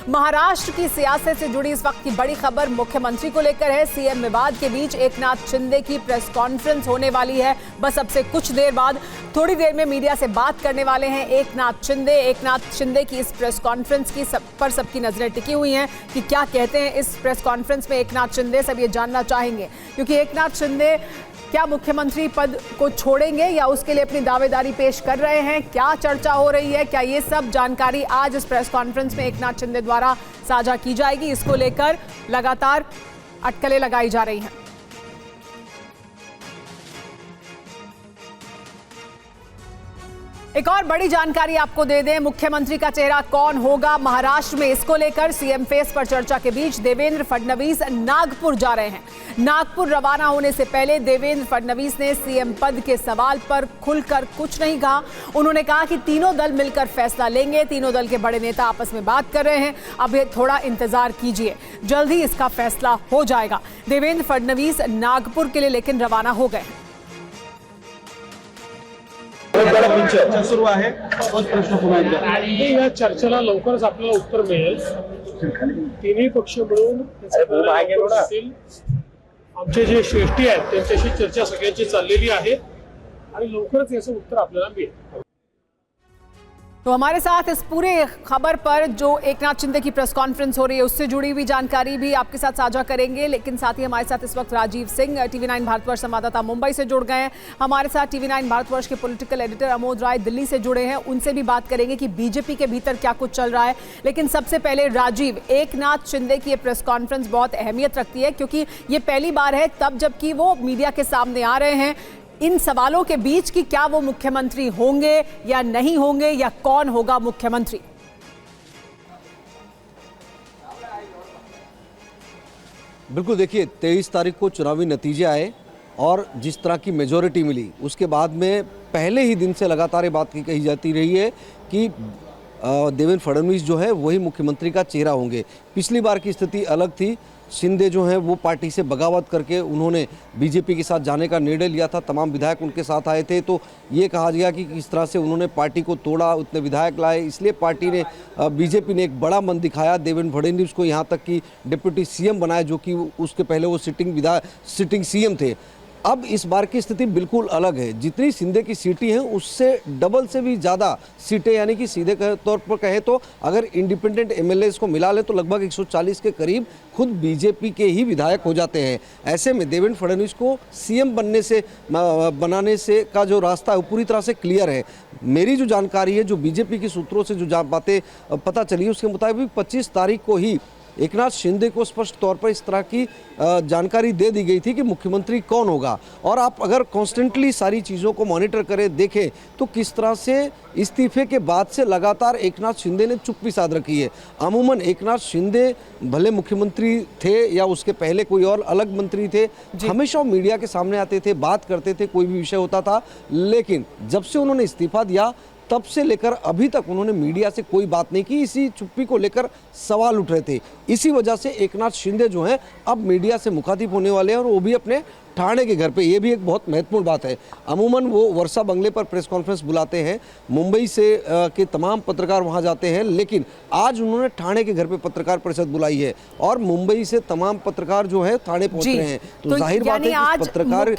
महाराष्ट्र की सियासत से जुड़ी इस वक्त की बड़ी खबर मुख्यमंत्री को लेकर है। सीएम विवाद के बीच एकनाथ शिंदे की प्रेस कॉन्फ्रेंस होने वाली है। बस अब से कुछ देर बाद, थोड़ी देर में मीडिया से बात करने वाले हैं एकनाथ शिंदे की इस प्रेस कॉन्फ्रेंस की पर सबकी नजरें टिकी हुई हैं कि क्या कहते हैं इस प्रेस कॉन्फ्रेंस में एकनाथ शिंदे। सब ये जानना चाहेंगे क्योंकि एकनाथ शिंदे क्या मुख्यमंत्री पद को छोड़ेंगे या उसके लिए अपनी दावेदारी पेश कर रहे हैं, क्या चर्चा हो रही है, क्या ये सब जानकारी आज इस प्रेस कॉन्फ्रेंस में एकनाथ शिंदे द्वारा साझा की जाएगी। इसको लेकर लगातार अटकलें लगाई जा रही हैं। एक और बड़ी जानकारी आपको दे दें, मुख्यमंत्री का चेहरा कौन होगा महाराष्ट्र में, इसको लेकर सीएम फेस पर चर्चा के बीच देवेंद्र फडणवीस नागपुर जा रहे हैं। नागपुर रवाना होने से पहले देवेंद्र फडणवीस ने सीएम पद के सवाल पर खुलकर कुछ नहीं कहा। उन्होंने कहा कि तीनों दल मिलकर फैसला लेंगे। तीनों दल के बड़े नेता आपस में बात कर रहे हैं, अब थोड़ा इंतजार कीजिए, जल्द ही इसका फैसला हो जाएगा। देवेंद्र फडणवीस नागपुर के लिए लेकिन रवाना हो गए। चर्चा सुरू आहे, प्रश्न पुन्हा एकदा या चर्चेला लवकरच आपल्याला उत्तर मिळेल। तिन्ही पक्ष मिळून आमचे जे श्रेष्ठी आहेत त्यांच्याशी चर्चा सगळ्यांची चाललेली आहे आणि लवकरच याचं उत्तर आपल्याला मिळेल। तो हमारे साथ इस पूरे खबर पर जो एकनाथ शिंदे की प्रेस कॉन्फ्रेंस हो रही है उससे जुड़ी हुई जानकारी भी आपके साथ साझा करेंगे, लेकिन साथ ही हमारे साथ इस वक्त राजीव सिंह TV9 भारतवर्ष संवाददाता मुंबई से जुड़ गए हैं। हमारे साथ TV9 भारतवर्ष के पॉलिटिकल एडिटर अमोद राय दिल्ली से जुड़े हैं, उनसे भी बात करेंगे कि बीजेपी के भीतर क्या कुछ चल रहा है। लेकिन सबसे पहले राजीव, एकनाथ शिंदे की ये प्रेस कॉन्फ्रेंस बहुत अहमियत रखती है क्योंकि ये पहली बार है तब जबकि वो मीडिया के सामने आ रहे हैं इन सवालों के बीच कि क्या वो मुख्यमंत्री होंगे या नहीं होंगे या कौन होगा मुख्यमंत्री। बिल्कुल, देखिए 23 तारीख को चुनावी नतीजे आए और जिस तरह की मेजॉरिटी मिली उसके बाद में पहले ही दिन से लगातार ये बात कही जाती रही है कि देवेंद्र फडणवीस जो है वही मुख्यमंत्री का चेहरा होंगे। पिछली बार की स्थिति अलग थी, शिंदे जो हैं वो पार्टी से बगावत करके उन्होंने बीजेपी के साथ जाने का निर्णय लिया था। तमाम विधायक उनके साथ आए थे, तो ये कहा गया कि किस तरह से उन्होंने पार्टी को तोड़ा, उतने विधायक लाए, इसलिए पार्टी ने बीजेपी ने एक बड़ा मन दिखाया देवेंद्र फडणवीस को, यहाँ तक कि डिप्टी सीएम बनाया, जो कि उसके पहले वो सिटिंग सीएम थे। अब इस बार की स्थिति बिल्कुल अलग है। जितनी शिंदे की सीटें हैं उससे डबल से भी ज़्यादा सीटें, यानी कि सीधे तौर पर कहें तो अगर इंडिपेंडेंट एमएलएस को मिला ले तो लगभग 140 के करीब खुद बीजेपी के ही विधायक हो जाते हैं। ऐसे में देवेंद्र फडणवीस को सीएम बनाने से का जो रास्ता है वो पूरी तरह से क्लियर है। मेरी जो जानकारी है, जो बीजेपी के सूत्रों से जो बातें पता चली उसके मुताबिक 25 तारीख को ही एकनाथ शिंदे को स्पष्ट तौर पर इस तरह की जानकारी दे दी गई थी कि मुख्यमंत्री कौन होगा। और आप अगर कॉन्स्टेंटली सारी चीज़ों को मॉनिटर करें, देखें तो किस तरह से इस्तीफे के बाद से लगातार एकनाथ शिंदे ने चुप्पी साध रखी है। अमूमन एकनाथ शिंदे भले मुख्यमंत्री थे या उसके पहले कोई और अलग मंत्री थे, हमेशा मीडिया के सामने आते थे, बात करते थे, कोई भी विषय होता था। लेकिन जब से उन्होंने इस्तीफा दिया तब से लेकर अभी तक उन्होंने मीडिया से कोई बात नहीं की। इसी चुप्पी को लेकर सवाल उठ रहे थे। इसी वजह से एकनाथ शिंदे जो हैं अब मीडिया से मुखातिब होने वाले हैं और वो भी अपने ठाणे के घर पे। ये भी एक बहुत महत्वपूर्ण बात है। अमूमन वो वर्षा बंगले पर प्रेस कॉन्फ्रेंस बुलाते हैं, मुंबई से के तमाम पत्रकार वहां जाते हैं, लेकिन आज उन्होंने ठाणे के घर पे पत्रकार परिषद बुलाई है और मुंबई से तमाम पत्रकार जो है ठाणे पहुंच रहे हैं। तो जाहिर बात है कि पत्रकार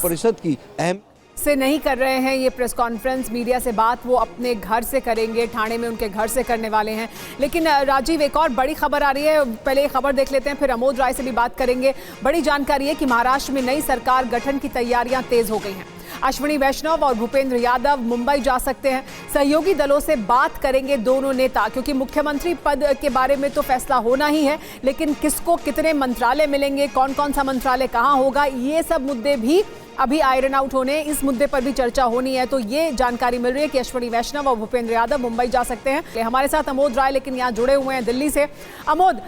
परिषद की अहम से नहीं कर रहे हैं ये प्रेस कॉन्फ्रेंस, मीडिया से बात वो अपने घर से करेंगे, ठाणे में उनके घर से करने वाले हैं। लेकिन राजीव, एक और बड़ी खबर आ रही है, पहले ये खबर देख लेते हैं फिर अमोद राय से भी बात करेंगे। बड़ी जानकारी है कि महाराष्ट्र में नई सरकार गठन की तैयारियां तेज हो गई हैं। अश्विनी वैष्णव और भूपेंद्र यादव मुंबई जा सकते हैं। सहयोगी दलों से बात करेंगे दोनों नेता, क्योंकि मुख्यमंत्री पद के बारे में तो फैसला होना ही है, लेकिन किसको कितने मंत्रालय मिलेंगे, कौन कौन सा मंत्रालय कहाँ होगा, ये सब मुद्दे भी अभी आयरन आउट होने, इस मुद्दे पर भी चर्चा होनी है। तो ये जानकारी मिल रही है कि अश्विनी वैष्णव और भूपेंद्र यादव मुंबई जा सकते हैं। हमारे साथ अमोद राय लेकिन यहाँ जुड़े हुए हैं दिल्ली से। अमोद,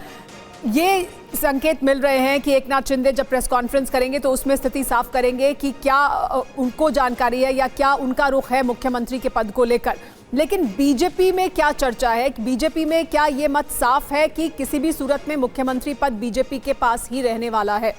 ये संकेत मिल रहे हैं कि एकनाथ शिंदे जब प्रेस कॉन्फ्रेंस करेंगे तो उसमें स्थिति साफ करेंगे कि क्या उनको जानकारी है या क्या उनका रुख है मुख्यमंत्री के पद को लेकर। लेकिन बीजेपी में क्या चर्चा है, बीजेपी में क्या ये मत साफ है कि किसी भी सूरत में मुख्यमंत्री पद बीजेपी के पास ही रहने वाला है?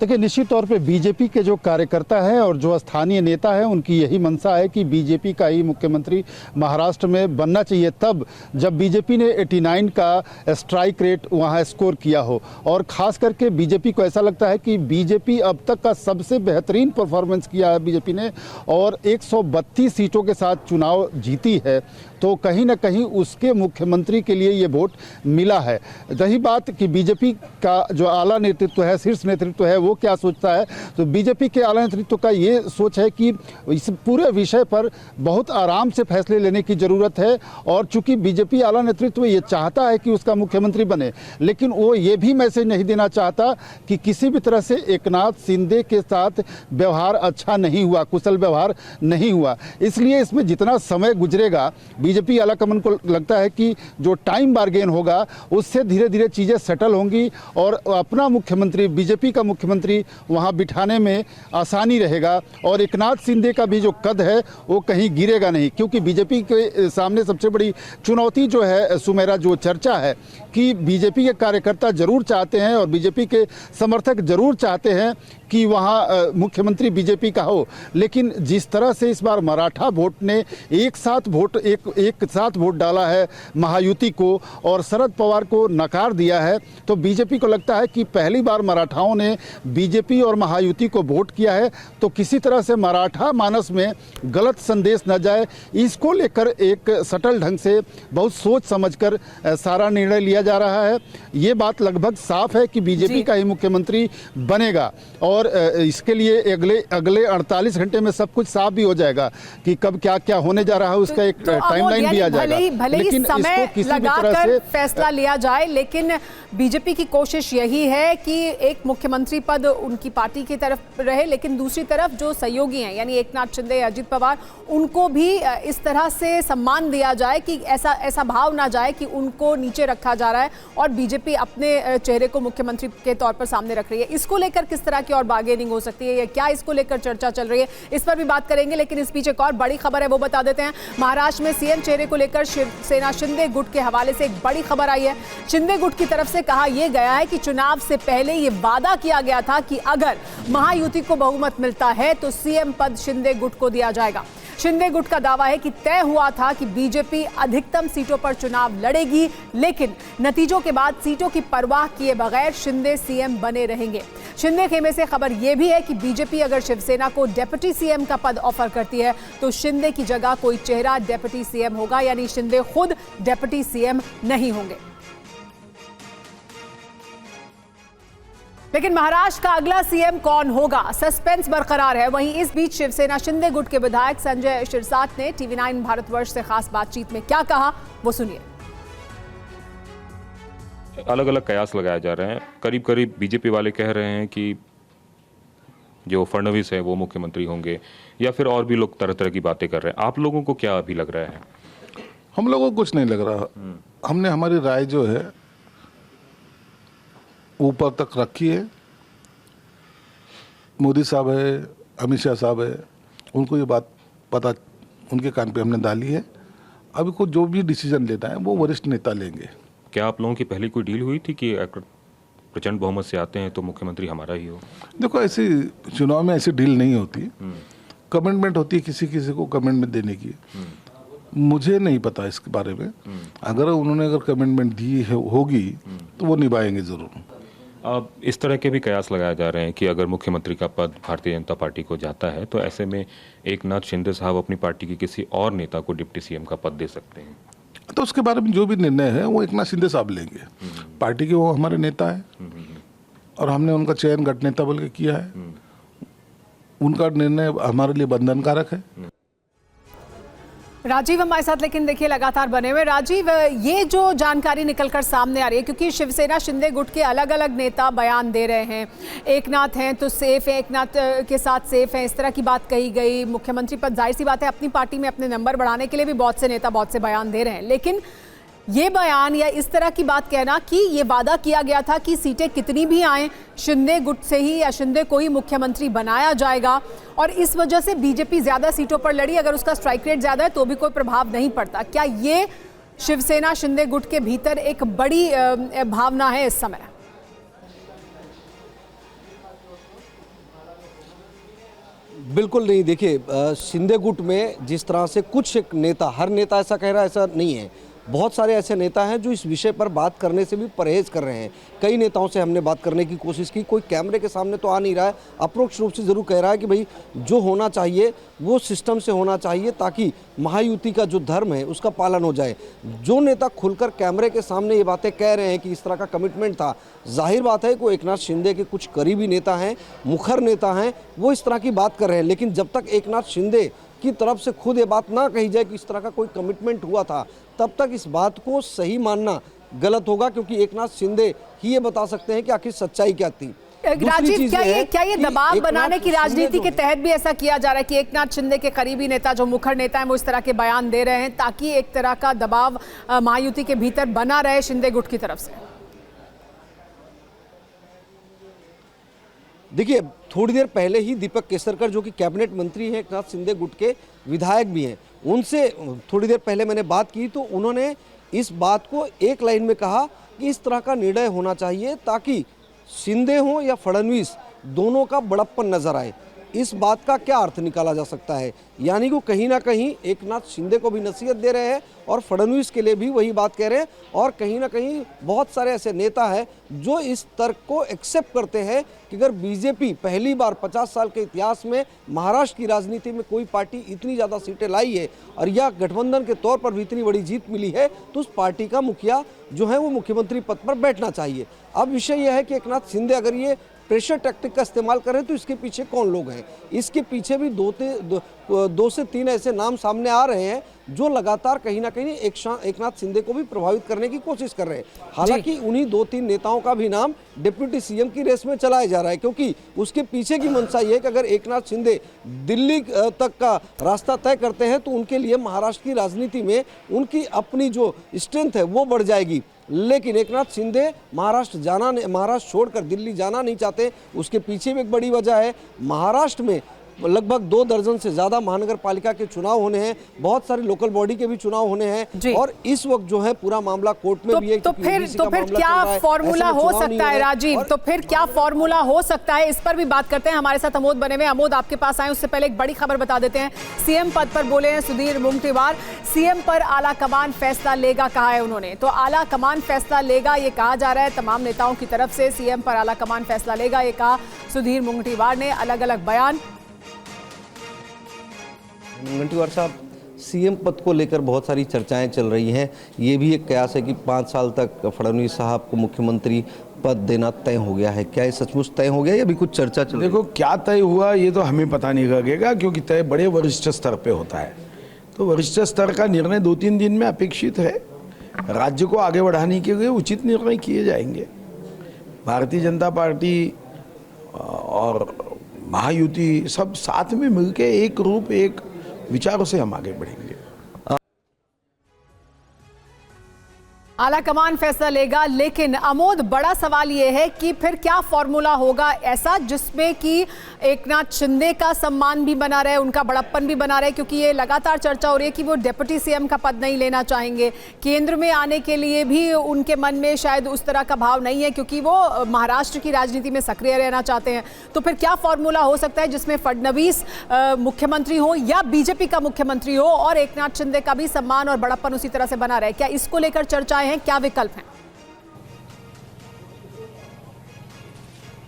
देखिए, निश्चित तौर पे बीजेपी के जो कार्यकर्ता हैं और जो स्थानीय नेता हैं, उनकी यही मंशा है कि बीजेपी का ही मुख्यमंत्री महाराष्ट्र में बनना चाहिए, तब जब बीजेपी ने 89 का स्ट्राइक रेट वहाँ स्कोर किया हो। और ख़ास करके बीजेपी को ऐसा लगता है कि बीजेपी अब तक का सबसे बेहतरीन परफॉर्मेंस किया है बीजेपी ने, और 132 सीटों के साथ चुनाव जीती है, तो कहीं ना कहीं उसके मुख्यमंत्री के लिए ये वोट मिला है। रही बात कि बीजेपी का जो आला नेतृत्व है, शीर्ष नेतृत्व है, वो क्या सोचता है, तो बीजेपी के आला नेतृत्व का ये सोच है कि इस पूरे विषय पर बहुत आराम से फैसले लेने की ज़रूरत है। और चूंकि बीजेपी आला नेतृत्व ये चाहता है कि उसका मुख्यमंत्री बने, लेकिन वो ये भी मैसेज नहीं देना चाहता कि किसी भी तरह से एकनाथ शिंदे के साथ व्यवहार अच्छा नहीं हुआ, कुशल व्यवहार नहीं हुआ। इसलिए इसमें जितना समय गुजरेगा, बीजेपी आलाकमान को लगता है कि जो टाइम बार्गेन होगा उससे धीरे धीरे चीज़ें सेटल होंगी और अपना मुख्यमंत्री, बीजेपी का मुख्यमंत्री वहां बिठाने में आसानी रहेगा। और एकनाथ शिंदे का भी जो कद है वो कहीं गिरेगा नहीं, क्योंकि बीजेपी के सामने सबसे बड़ी चुनौती जो है, सुमेरा, जो चर्चा है कि बीजेपी के कार्यकर्ता जरूर चाहते हैं और बीजेपी के समर्थक जरूर चाहते हैं कि वहाँ मुख्यमंत्री बीजेपी का हो, लेकिन जिस तरह से इस बार मराठा वोट ने एक साथ वोट डाला है महायुति को और शरद पवार को नकार दिया है, तो बीजेपी को लगता है कि पहली बार मराठाओं ने बीजेपी और महायुति को वोट किया है, तो किसी तरह से मराठा मानस में गलत संदेश न जाए, इसको लेकर एक सटल ढंग से बहुत सोच समझकर सारा निर्णय लिया जा रहा है। ये बात लगभग साफ है कि बीजेपी का ही मुख्यमंत्री बनेगा और इसके लिए अगले 48 घंटे में सब कुछ साफ भी हो जाएगा कि कब क्या क्या होने जा रहा है, उसका एक टाइमलाइन भी आ जाएगा। भले ही समय लगाकर फैसला लिया जाए, लेकिन बीजेपी की कोशिश यही है कि एक मुख्यमंत्री पद उनकी पार्टी की तरफ रहे, लेकिन दूसरी तरफ जो सहयोगी हैं यानी एकनाथ शिंदे, अजित पवार, उनको भी इस तरह से सम्मान दिया जाए कि ऐसा भाव ना जाए कि उनको नीचे रखा जा रहा है और बीजेपी अपने चेहरे को मुख्यमंत्री के तौर पर सामने रख रही है। इसको लेकर किस तरह की और बार्गेनिंग हो सकती है या क्या इसको लेकर चर्चा चल रही है, इस पर भी बात करेंगे। लेकिन इस बीच एक और बड़ी खबर है, वो बता देते हैं। महाराष्ट्र में सीएम चेहरे को लेकर शिवसेना शिंदे गुट के हवाले से एक बड़ी खबर आई है। शिंदे गुट की तरफ से कहा यह गया है कि चुनाव से पहले यह वादा किया गया था कि अगर महायुति को बहुमत मिलता है तो सीएम पद शिंदे गुट को दिया जाएगा। शिंदे गुट का दावा है कि तय हुआ था कि बीजेपी अधिकतम सीटों पर चुनाव लड़ेगी, लेकिन नतीजों के बाद सीटों की परवाह किए बगैर शिंदे सीएम बने रहेंगे। शिंदे खेमे से खबर यह भी है कि बीजेपी अगर शिवसेना को डेप्यूटी सीएम का पद ऑफर करती है तो शिंदे की जगह कोई चेहरा डेप्यूटी सीएम होगा, यानी शिंदे खुद डेप्यूटी सीएम नहीं होंगे। लेकिन महाराष्ट्र का अगला सीएम कौन होगा, सस्पेंस बरकरार है। वहीं इस बीच शिवसेना शिंदे गुट के विधायक संजय शिरसाट ने TV9 भारतवर्ष से खास बातचीत में क्या कहा, वो सुनिए। अलग अलग कयास लगाए जा रहे हैं। करीब करीब बीजेपी वाले कह रहे हैं कि जो फडणवीस है वो मुख्यमंत्री होंगे, या फिर और भी लोग तरह तरह की बातें कर रहे हैं। आप लोगों को क्या अभी लग रहा है? हम लोगों को कुछ नहीं लग रहा। हमने हमारी राय जो है ऊपर तक रखी है। मोदी साहब है, अमित शाह साहब है, उनको ये बात पता, उनके कान पे हमने डाली है। अभी को जो भी डिसीजन लेना है वो वरिष्ठ नेता लेंगे। क्या आप लोगों की पहले कोई डील हुई थी कि अगर प्रचंड बहुमत से आते हैं तो मुख्यमंत्री हमारा ही हो? देखो, ऐसी चुनाव में ऐसी डील नहीं होती। कमिटमेंट होती है किसी किसी को कमिटमेंट देने की। मुझे नहीं पता इसके बारे में। अगर उन्होंने कमिटमेंट दी होगी तो वो निभाएंगे जरूर। अब इस तरह के भी कयास लगाए जा रहे हैं कि अगर मुख्यमंत्री का पद भारतीय जनता पार्टी को जाता है तो ऐसे में एकनाथ शिंदे साहब अपनी पार्टी के किसी और नेता को डिप्टी सीएम का पद दे सकते हैं। तो उसके बारे में जो भी निर्णय है वो एकनाथ शिंदे साहब लेंगे। पार्टी के वो हमारे नेता है और हमने उनका चयन गठ नेता बोल के किया है। उनका निर्णय हमारे लिए बंधनकारक है। राजीव हमारे साथ लेकिन देखिए लगातार बने हुए। राजीव, ये जो जानकारी निकलकर सामने आ रही है, क्योंकि शिवसेना शिंदे गुट के अलग अलग नेता बयान दे रहे हैं, एकनाथ हैं तो सेफ है, एकनाथ के साथ सेफ है, इस तरह की बात कही गई। मुख्यमंत्री पद, जाहिर सी बात है, अपनी पार्टी में अपने नंबर बढ़ाने के लिए भी बहुत से नेता बहुत से बयान दे रहे हैं, लेकिन ये बयान या इस तरह की बात कहना कि ये वादा किया गया था कि सीटें कितनी भी आए शिंदे गुट से ही या शिंदे को ही मुख्यमंत्री बनाया जाएगा, और इस वजह से बीजेपी ज्यादा सीटों पर लड़ी, अगर उसका स्ट्राइक रेट ज्यादा है तो भी कोई प्रभाव नहीं पड़ता। क्या ये शिवसेना शिंदे गुट के भीतर एक बड़ी भावना है इस समय? बिल्कुल नहीं। देखिए शिंदे गुट में जिस तरह से कुछ एक नेता, हर नेता ऐसा कह रहा है ऐसा नहीं है, बहुत सारे ऐसे नेता हैं जो इस विषय पर बात करने से भी परहेज कर रहे हैं। कई नेताओं से हमने बात करने की कोशिश की, कोई कैमरे के सामने तो आ नहीं रहा है, अप्रोक्ष रूप से ज़रूर कह रहा है कि भाई जो होना चाहिए वो सिस्टम से होना चाहिए ताकि महायुति का जो धर्म है उसका पालन हो जाए। जो नेता खुलकर कैमरे के सामने ये बातें कह रहे हैं कि इस तरह का कमिटमेंट था, जाहिर बात है कि एकनाथ शिंदे के कुछ करीबी नेता हैं, मुखर नेता हैं, वो इस तरह की बात कर रहे हैं। लेकिन जब तक एकनाथ शिंदे की तरफ से खुद ये बात ना कही जाए कि इस तरह का कोई कमिटमेंट हुआ था, तब तक इस बात को सही मानना गलत होगा, क्योंकि एकनाथ शिंदे ही ये बता सकते हैं कि आखिर सच्चाई क्या थी। राजीव, क्या ये दबाव बनाने की राजनीति के तहत भी ऐसा किया जा रहा है कि एकनाथ शिंदे के करीबी नेता, जो मुखर नेता हैं, वो इस तरह के बयान दे रहे हैं ताकि एक तरह का दबाव महायुति के भीतर बना रहे शिंदे गुट की तरफ से? देखिए थोड़ी देर पहले ही दीपक केसरकर, जो कि कैबिनेट मंत्री हैं, एकनाथ शिंदे गुट के विधायक भी हैं, उनसे थोड़ी देर पहले मैंने बात की तो उन्होंने इस बात को एक लाइन में कहा कि इस तरह का निर्णय होना चाहिए ताकि शिंदे हो या फडणवीस, दोनों का बड़प्पन नजर आए। इस बात का क्या अर्थ निकाला जा सकता है? यानी कि कहीं ना कहीं एकनाथ शिंदे को भी नसीहत दे रहे हैं और फडणवीस के लिए भी वही बात कह रहे हैं, और कहीं ना कहीं बहुत सारे ऐसे नेता हैं जो इस तर्क को एक्सेप्ट करते हैं कि अगर बीजेपी पहली बार 50 साल के इतिहास में महाराष्ट्र की राजनीति में कोई पार्टी इतनी ज़्यादा सीटें लाई है और या गठबंधन के तौर पर भी इतनी बड़ी जीत मिली है, तो उस पार्टी का मुखिया जो है वो मुख्यमंत्री पद पर बैठना चाहिए। अब विषय यह है कि एकनाथ शिंदे अगर ये प्रेशर टैक्टिक का इस्तेमाल करें तो इसके पीछे कौन लोग हैं? इसके पीछे भी दो से तीन ऐसे नाम सामने आ रहे हैं जो लगातार कहीं ना कहीं एकनाथ शिंदे को भी प्रभावित करने की कोशिश कर रहे हैं। हालांकि उन्हीं 2-3 नेताओं का भी नाम डिप्टी सीएम की रेस में चलाया जा रहा है, क्योंकि उसके पीछे की मंशा ये है कि अगर एकनाथ शिंदे दिल्ली तक का रास्ता तय करते हैं तो उनके लिए महाराष्ट्र की राजनीति में उनकी अपनी जो स्ट्रेंथ है वो बढ़ जाएगी। लेकिन एकनाथ शिंदे महाराष्ट्र छोड़कर दिल्ली जाना नहीं चाहते। उसके पीछे भी एक बड़ी वजह है, महाराष्ट्र में लगभग 2 दर्जन से ज्यादा महानगर पालिका के चुनाव होने हैं, बहुत सारे लोकल बॉडी के भी चुनाव होने हैं, और इस वक्त जो है पूरा मामला कोर्ट में भी है। तो फिर क्या फॉर्मूला हो सकता है राजीव? तो फिर क्या फॉर्मूला हो सकता है, इस पर भी बात करते हैं। हमारे साथ अमोद बने हुए। अमोद, आपके पास आए उससे पहले एक बड़ी खबर बता देते हैं। सीएम पद पर बोले हैं सुधीर मुंगटीवार, सीएम पर आला कमान फैसला लेगा कहा है उन्होंने। तो आला कमान फैसला लेगा ये कहा जा रहा है तमाम नेताओं की तरफ से, सीएम पर आला कमान फैसला लेगा ये कहा सुधीर मुंगटीवार ने, अलग अलग बयान। मुंगटीवार साहब, सीएम पद को लेकर बहुत सारी चर्चाएं चल रही हैं। ये भी एक कयास है कि 5 साल तक फडणवीस साहब को मुख्यमंत्री पद देना तय हो गया है। क्या ये सचमुच तय हो गया या भी कुछ चर्चा चल रही है? देखो, क्या तय हुआ ये तो हमें पता नहीं लगेगा, क्योंकि तय बड़े वरिष्ठ स्तर पे होता है। तो वरिष्ठ स्तर का निर्णय 2-3 दिन में अपेक्षित है। राज्य को आगे बढ़ाने के लिए उचित निर्णय किए जाएंगे। भारतीय जनता पार्टी और महायुति सब साथ में मिलकर एक रूप, एक विचारों से हम आगे बढ़ेंगे। आला कमान फैसला लेगा, लेकिन अमोद बड़ा सवाल यह है कि फिर क्या फॉर्मूला होगा ऐसा जिसमें कि एकनाथ शिंदे का सम्मान भी बना रहे, उनका बड़प्पन भी बना रहे, क्योंकि ये लगातार चर्चा हो रही है कि वो डिप्टी सीएम का पद नहीं लेना चाहेंगे। केंद्र में आने के लिए भी उनके मन में शायद उस तरह का भाव नहीं है, क्योंकि वो महाराष्ट्र की राजनीति में सक्रिय रहना चाहते हैं। तो फिर क्या फॉर्मूला हो सकता है जिसमें फडणवीस मुख्यमंत्री हो या बीजेपी का मुख्यमंत्री हो और एकनाथ शिंदे का भी सम्मान और बड़प्पन उसी तरह से बना रहे? क्या इसको लेकर चर्चाएं हैं? क्या विकल्प हैं?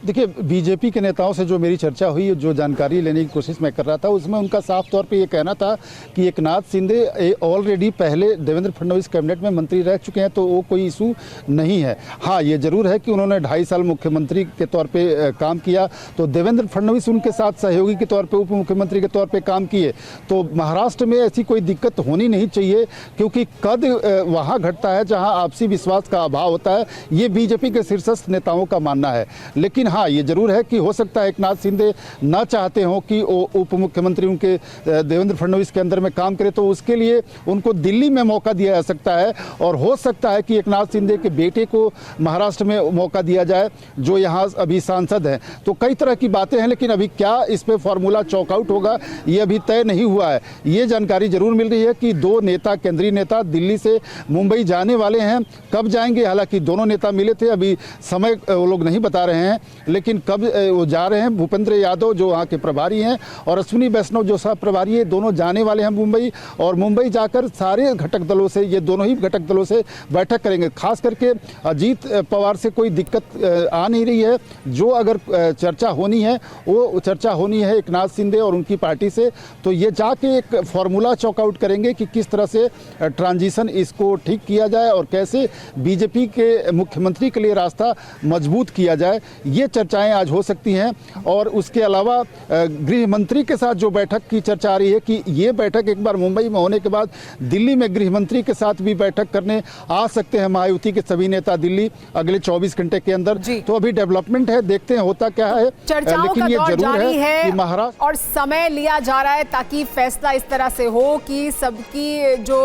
देखिए, बीजेपी के नेताओं से जो मेरी चर्चा हुई, जो जानकारी लेने की कोशिश मैं कर रहा था, उसमें उनका साफ तौर पे ये कहना था कि एकनाथ शिंदे ऑलरेडी पहले देवेंद्र फडणवीस कैबिनेट में मंत्री रह चुके हैं, तो वो कोई इशू नहीं है। हाँ, ये जरूर है कि उन्होंने 2.5 साल मुख्यमंत्री के तौर पे काम किया, तो देवेंद्र फडणवीस उनके साथ सहयोगी के तौर पर, उप मुख्यमंत्री के तौर पर काम किए, तो महाराष्ट्र में ऐसी कोई दिक्कत होनी नहीं चाहिए, क्योंकि कद वहाँ घटता है जहाँ आपसी विश्वास का अभाव होता है। ये बीजेपी के शीर्षस्थ नेताओं का मानना है। लेकिन हाँ, ये जरूर है कि हो सकता है एकनाथ शिंदे ना चाहते हो कि उप मुख्यमंत्री उनके देवेंद्र फडणवीस के अंदर में काम करे, तो उसके लिए उनको दिल्ली में मौका दिया जा सकता है, और हो सकता है कि एकनाथ शिंदे के बेटे को महाराष्ट्र में मौका दिया जाए, जो यहाँ अभी सांसद हैं। तो कई तरह की बातें हैं, लेकिन अभी क्या इस पे फॉर्मूला चॉकआउट होगा ये अभी तय नहीं हुआ है। ये जानकारी जरूर मिल रही है कि 2 नेता, केंद्रीय नेता दिल्ली से मुंबई जाने वाले हैं। कब जाएंगे, हालांकि दोनों नेता मिले थे, अभी समय वो लोग नहीं बता रहे हैं। लेकिन कब वो जा रहे हैं, भूपेंद्र यादव जो वहाँ के प्रभारी हैं और अश्विनी वैष्णव जो सह प्रभारी है, दोनों जाने वाले हैं मुंबई, और मुंबई जाकर सारे घटक दलों से, ये दोनों ही घटक दलों से बैठक करेंगे। खास करके अजीत पवार से कोई दिक्कत आ नहीं रही है। जो अगर चर्चा होनी है वो चर्चा होनी है एकनाथ शिंदे और उनकी पार्टी से, तो ये जाके एक फॉर्मूला चॉकआउट करेंगे कि किस तरह से ट्रांजिशन इसको ठीक किया जाए और कैसे बीजेपी के मुख्यमंत्री के लिए रास्ता मजबूत किया जाए। ये चर्चाएं आज हो सकती हैं। और उसके अलावा गृह मंत्री के साथ जो बैठक की चर्चा आ रही है कि ये बैठक एक बार मुंबई में होने के बाद दिल्ली में गृह मंत्री के साथ भी बैठक करने आ सकते हैं महायुति के सभी नेता दिल्ली अगले 24 घंटे के अंदर। तो अभी डेवलपमेंट है, देखते हैं होता क्या है। चर्चाओं लेकिन का ये दौर जरूर जारी है कि महाराष्ट्र और समय लिया जा रहा है ताकि फैसला इस तरह से हो कि सबकी जो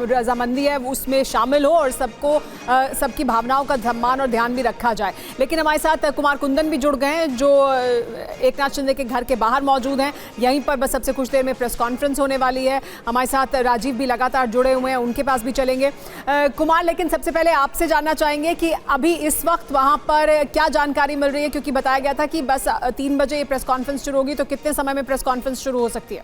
रजामंदी है उसमें शामिल हो और सबकी भावनाओं का सम्मान और ध्यान भी रखा जाए। लेकिन हमारे साथ कुमार कुंदन भी जुड़ गए हैं जो एकनाथ शिंदे के घर के बाहर मौजूद हैं। यहीं पर बस सबसे कुछ देर में प्रेस कॉन्फ्रेंस होने वाली है। हमारे साथ राजीव भी लगातार जुड़े हुए हैं, उनके पास भी चलेंगे। कुमार, लेकिन सबसे पहले आपसे जानना चाहेंगे कि अभी इस वक्त वहां पर क्या जानकारी मिल रही है, क्योंकि बताया गया था कि बस 3 बजे ये प्रेस कॉन्फ्रेंस शुरू होगी, तो कितने समय में प्रेस कॉन्फ्रेंस शुरू हो सकती है?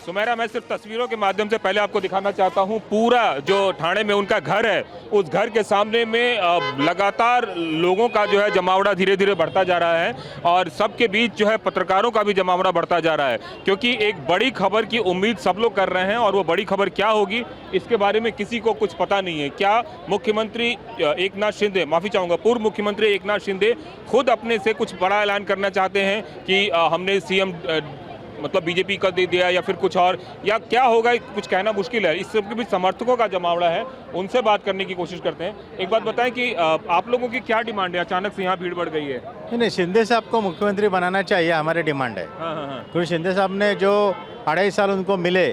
सुमेरा, मैं सिर्फ तस्वीरों के माध्यम से पहले आपको दिखाना चाहता हूं पूरा जो ठाणे में उनका घर है, उस घर के सामने में लगातार लोगों का जो है जमावड़ा धीरे धीरे बढ़ता जा रहा है और सबके बीच जो है पत्रकारों का भी जमावड़ा बढ़ता जा रहा है, क्योंकि एक बड़ी खबर की उम्मीद सब लोग कर रहे हैं और वो बड़ी खबर क्या होगी इसके बारे में किसी को कुछ पता नहीं है। क्या मुख्यमंत्री एकनाथ शिंदे, माफ़ी चाहूँगा, पूर्व मुख्यमंत्री एकनाथ शिंदे खुद अपने से कुछ बड़ा ऐलान करना चाहते हैं कि हमने सीएम मतलब बीजेपी का दे दिया या फिर कुछ और, या क्या होगा कुछ कहना मुश्किल है। इस सबके भी समर्थकों का जमावड़ा है, उनसे बात करने की कोशिश करते हैं। एक बात बताएं कि आप लोगों की क्या डिमांड है, अचानक से यहाँ भीड़ बढ़ गई है? नहीं, शिंदे साहब को मुख्यमंत्री बनाना चाहिए, हमारी डिमांड है। क्योंकि शिंदे साहब ने जो 2.5 साल उनको मिले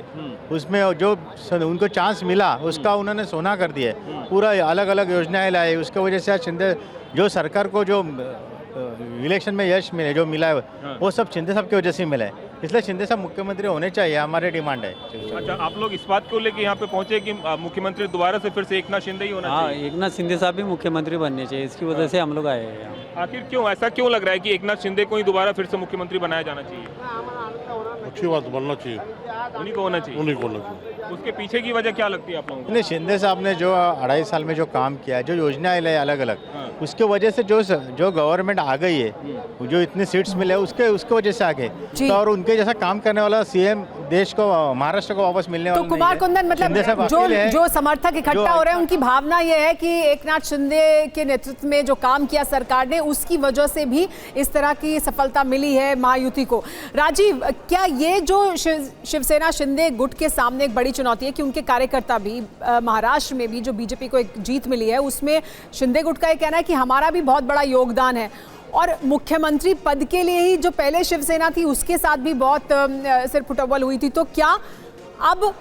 उसमें जो उनको चांस मिला उसका उन्होंने सोना कर दिया। पूरा अलग अलग योजनाएं लाए, उसके वजह से आज शिंदे जो सरकार को जो इलेक्शन में यश मिले जो मिला है वो सब शिंदे साहब की वजह से मिला है। इसलिए शिंदे साहब मुख्यमंत्री होने चाहिए, हमारी डिमांड है। अच्छा, आप लोग इस बात को लेकर यहाँ पे पहुंचे कि मुख्यमंत्री दोबारा से फिर से एकनाथ शिंदे ही होना चाहिए? हाँ, एकनाथ शिंदे साहब भी मुख्यमंत्री बनने चाहिए, इसकी वजह से हम लोग आए हैं। आखिर क्यों ऐसा क्यों लग रहा है कि एकनाथ शिंदे को ही दोबारा फिर से मुख्यमंत्री बनाया जाना चाहिए? अच्छी बात बनना चाहिए, उन्हीं को होना चाहिए। उन्हीं को होना चाहिए। उसके पीछे की वजह क्या लगती है आप लोगों को? नहीं, शिंदे साहब ने जो 2.5 साल में जो काम किया, जो योजनाएं लाई अलग अलग, उसके वजह से जो गवर्नमेंट आ गई है, जो इतने सीट्स मिले उसके वजह से आ गए। तो और उनके जैसा काम करने वाला सीएम देश को, महाराष्ट्र को वापस मिलने वाला तो कुमार कुंदन, मतलब जो समर्थक इकट्ठा हो रहे हैं उनकी भावना ये है कि एकनाथ शिंदे के नेतृत्व में जो काम किया सरकार ने उसकी वजह से भी इस तरह की सफलता मिली है महायुति को। राजीव, क्या ये जो शिवसेना शिंदे गुट के सामने एक बड़ी चुनौती है कि उनके कार्यकर्ता भी महाराष्ट्र में भी जो बीजेपी को एक जीत मिली है उसमें शिंदे गुट का ये कहना है कि हमारा भी बहुत बड़ा योगदान है, और मुख्यमंत्री पद के लिए ही जो पहले शिवसेना थी उसके साथ भी बहुत सिर फुटबॉल हुई थी, तो क्या अब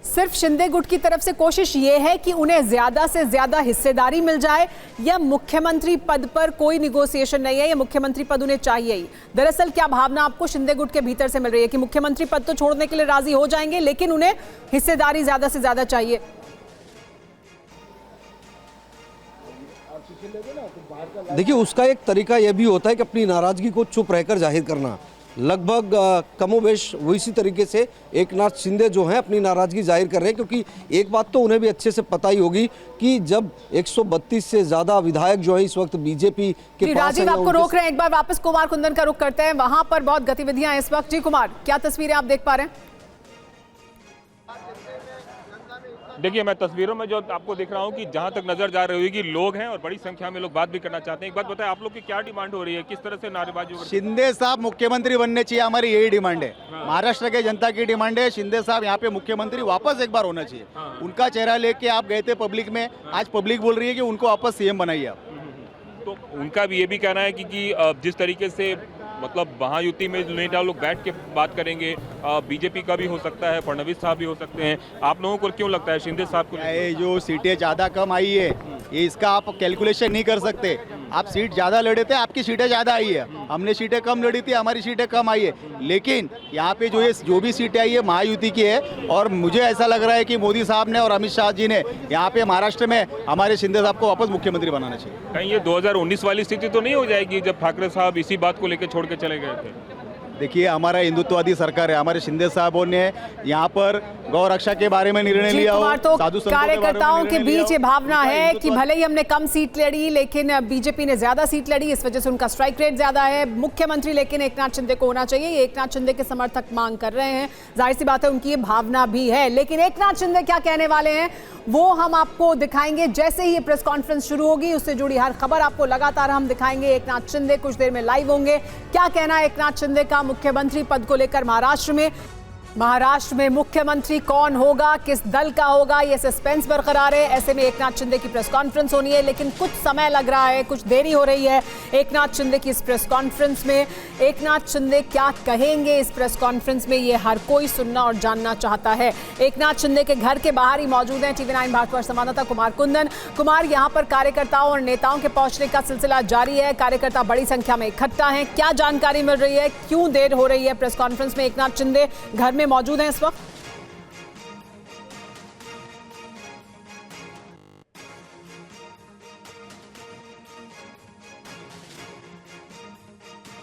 सिर्फ शिंदे गुट की तरफ से कोशिश ये है कि उन्हें ज्यादा से ज्यादा हिस्सेदारी मिल जाए, या मुख्यमंत्री पद पर कोई निगोशिएशन नहीं है, या मुख्यमंत्री पद उन्हें चाहिए ही? दरअसल क्या भावना आपको शिंदे गुट के भीतर से मिल रही है कि मुख्यमंत्री पद तो छोड़ने के लिए राजी हो जाएंगे लेकिन उन्हें हिस्सेदारी ज्यादा से ज्यादा चाहिए? देखिए, उसका एक तरीका यह भी होता है कि अपनी नाराजगी को चुप रहकर जाहिर करना। लगभग कमोबेश वो इसी तरीके से एकनाथ शिंदे जो हैं अपनी नाराजगी जाहिर कर रहे हैं, क्योंकि एक बात तो उन्हें भी अच्छे से पता ही होगी कि जब 132 से ज्यादा विधायक जो है इस वक्त बीजेपी के पास राजीव, आपको रोक रहे हैं, एक बार वापस कुमार कुंदन का रुख करते हैं, वहां पर बहुत गतिविधियां हैं इस वक्त। जी कुमार, क्या तस्वीरें आप देख पा रहे हैं? देखिए, मैं तस्वीरों में जो आपको दिख रहा हूँ कि जहाँ तक नजर जा रही होगी लोग हैं और बड़ी संख्या में लोग बात भी करना चाहते हैं। एक बात बताएं, आप लोग की क्या डिमांड हो रही है, किस तरह से नारेबाजी हो रही है? शिंदे साहब मुख्यमंत्री बनने चाहिए, हमारी यही डिमांड है। महाराष्ट्र के जनता की डिमांड है, शिंदे साहब यहाँ पे मुख्यमंत्री वापस एक बार होना चाहिए। उनका चेहरा लेके आप गए थे पब्लिक में, आज पब्लिक बोल रही है कि उनको वापस सीएम बनाइए आप। तो उनका भी ये भी कहना है कि जिस तरीके से मतलब महायुति में नेता लोग बैठ के बात करेंगे, बीजेपी का भी हो सकता है, फडणवीस साहब भी हो सकते हैं, आप लोगों को क्यों लगता है शिंदे साहब को? ये जो सीटें ज़्यादा कम आई है ये इसका आप कैलकुलेशन नहीं कर सकते। आप सीट ज़्यादा लड़े थे, आपकी सीटें ज़्यादा आई है, हमने सीटें कम लड़ी थी, हमारी सीटें कम आई है। लेकिन यहाँ पे जो भी सीटें आई है महायुति की है, और मुझे ऐसा लग रहा है कि मोदी साहब ने और अमित शाह जी ने यहाँ पे महाराष्ट्र में हमारे शिंदे साहब को वापस मुख्यमंत्री बनाना चाहिए। कहीं ये 2019 वाली स्थिति तो नहीं हो जाएगी जब ठाकरे साहब इसी बात को लेकर छोड़ के चले गए थे? देखिए, हमारा हिंदुत्ववादी सरकार है, हमारे शिंदे साहबों ने यहाँ पर गौ रक्षा के बारे में निर्णय लिया हो, तो साधु संतों कार्यकर्ताओं के बीच ये भावना है कि हिंदुत्व- भले ही हमने कम सीट लड़ी लेकिन बीजेपी ने ज्यादा सीट लड़ी, इस वजह से उनका स्ट्राइक रेट ज्यादा है। मुख्यमंत्री लेकिन एकनाथ शिंदे को होना चाहिए, ये एकनाथ शिंदे के समर्थक मांग कर रहे हैं। जाहिर सी बात है उनकी ये भावना भी है, लेकिन एकनाथ शिंदे क्या कहने वाले हैं वो हम आपको दिखाएंगे जैसे ही ये प्रेस कॉन्फ्रेंस शुरू होगी। उससे जुड़ी हर खबर आपको लगातार हम दिखाएंगे। एकनाथ शिंदे कुछ देर में लाइव होंगे। क्या कहना है एकनाथ शिंदे का मुख्यमंत्री पद को लेकर महाराष्ट्र में मुख्यमंत्री कौन होगा, किस दल का होगा, ये सस्पेंस बरकरार है। ऐसे में एकनाथ शिंदे की प्रेस कॉन्फ्रेंस होनी है, लेकिन कुछ समय लग रहा है, कुछ देरी हो रही है एकनाथ शिंदे की इस प्रेस कॉन्फ्रेंस में। एकनाथ शिंदे क्या कहेंगे इस प्रेस कॉन्फ्रेंस में, ये हर कोई सुनना और जानना चाहता है। एकनाथ शिंदे के घर के बाहर ही मौजूद हैं TV9 भारतवर्ष संवाददाता कुमार कुंदन। कुमार, यहाँ पर कार्यकर्ताओं और नेताओं के पहुंचने का सिलसिला जारी है, कार्यकर्ता बड़ी संख्या में इकट्ठा हैं। क्या जानकारी मिल रही है, क्यों देर हो रही है प्रेस कॉन्फ्रेंस में? एकनाथ शिंदे घर में मौजूद हैं इस वक्त।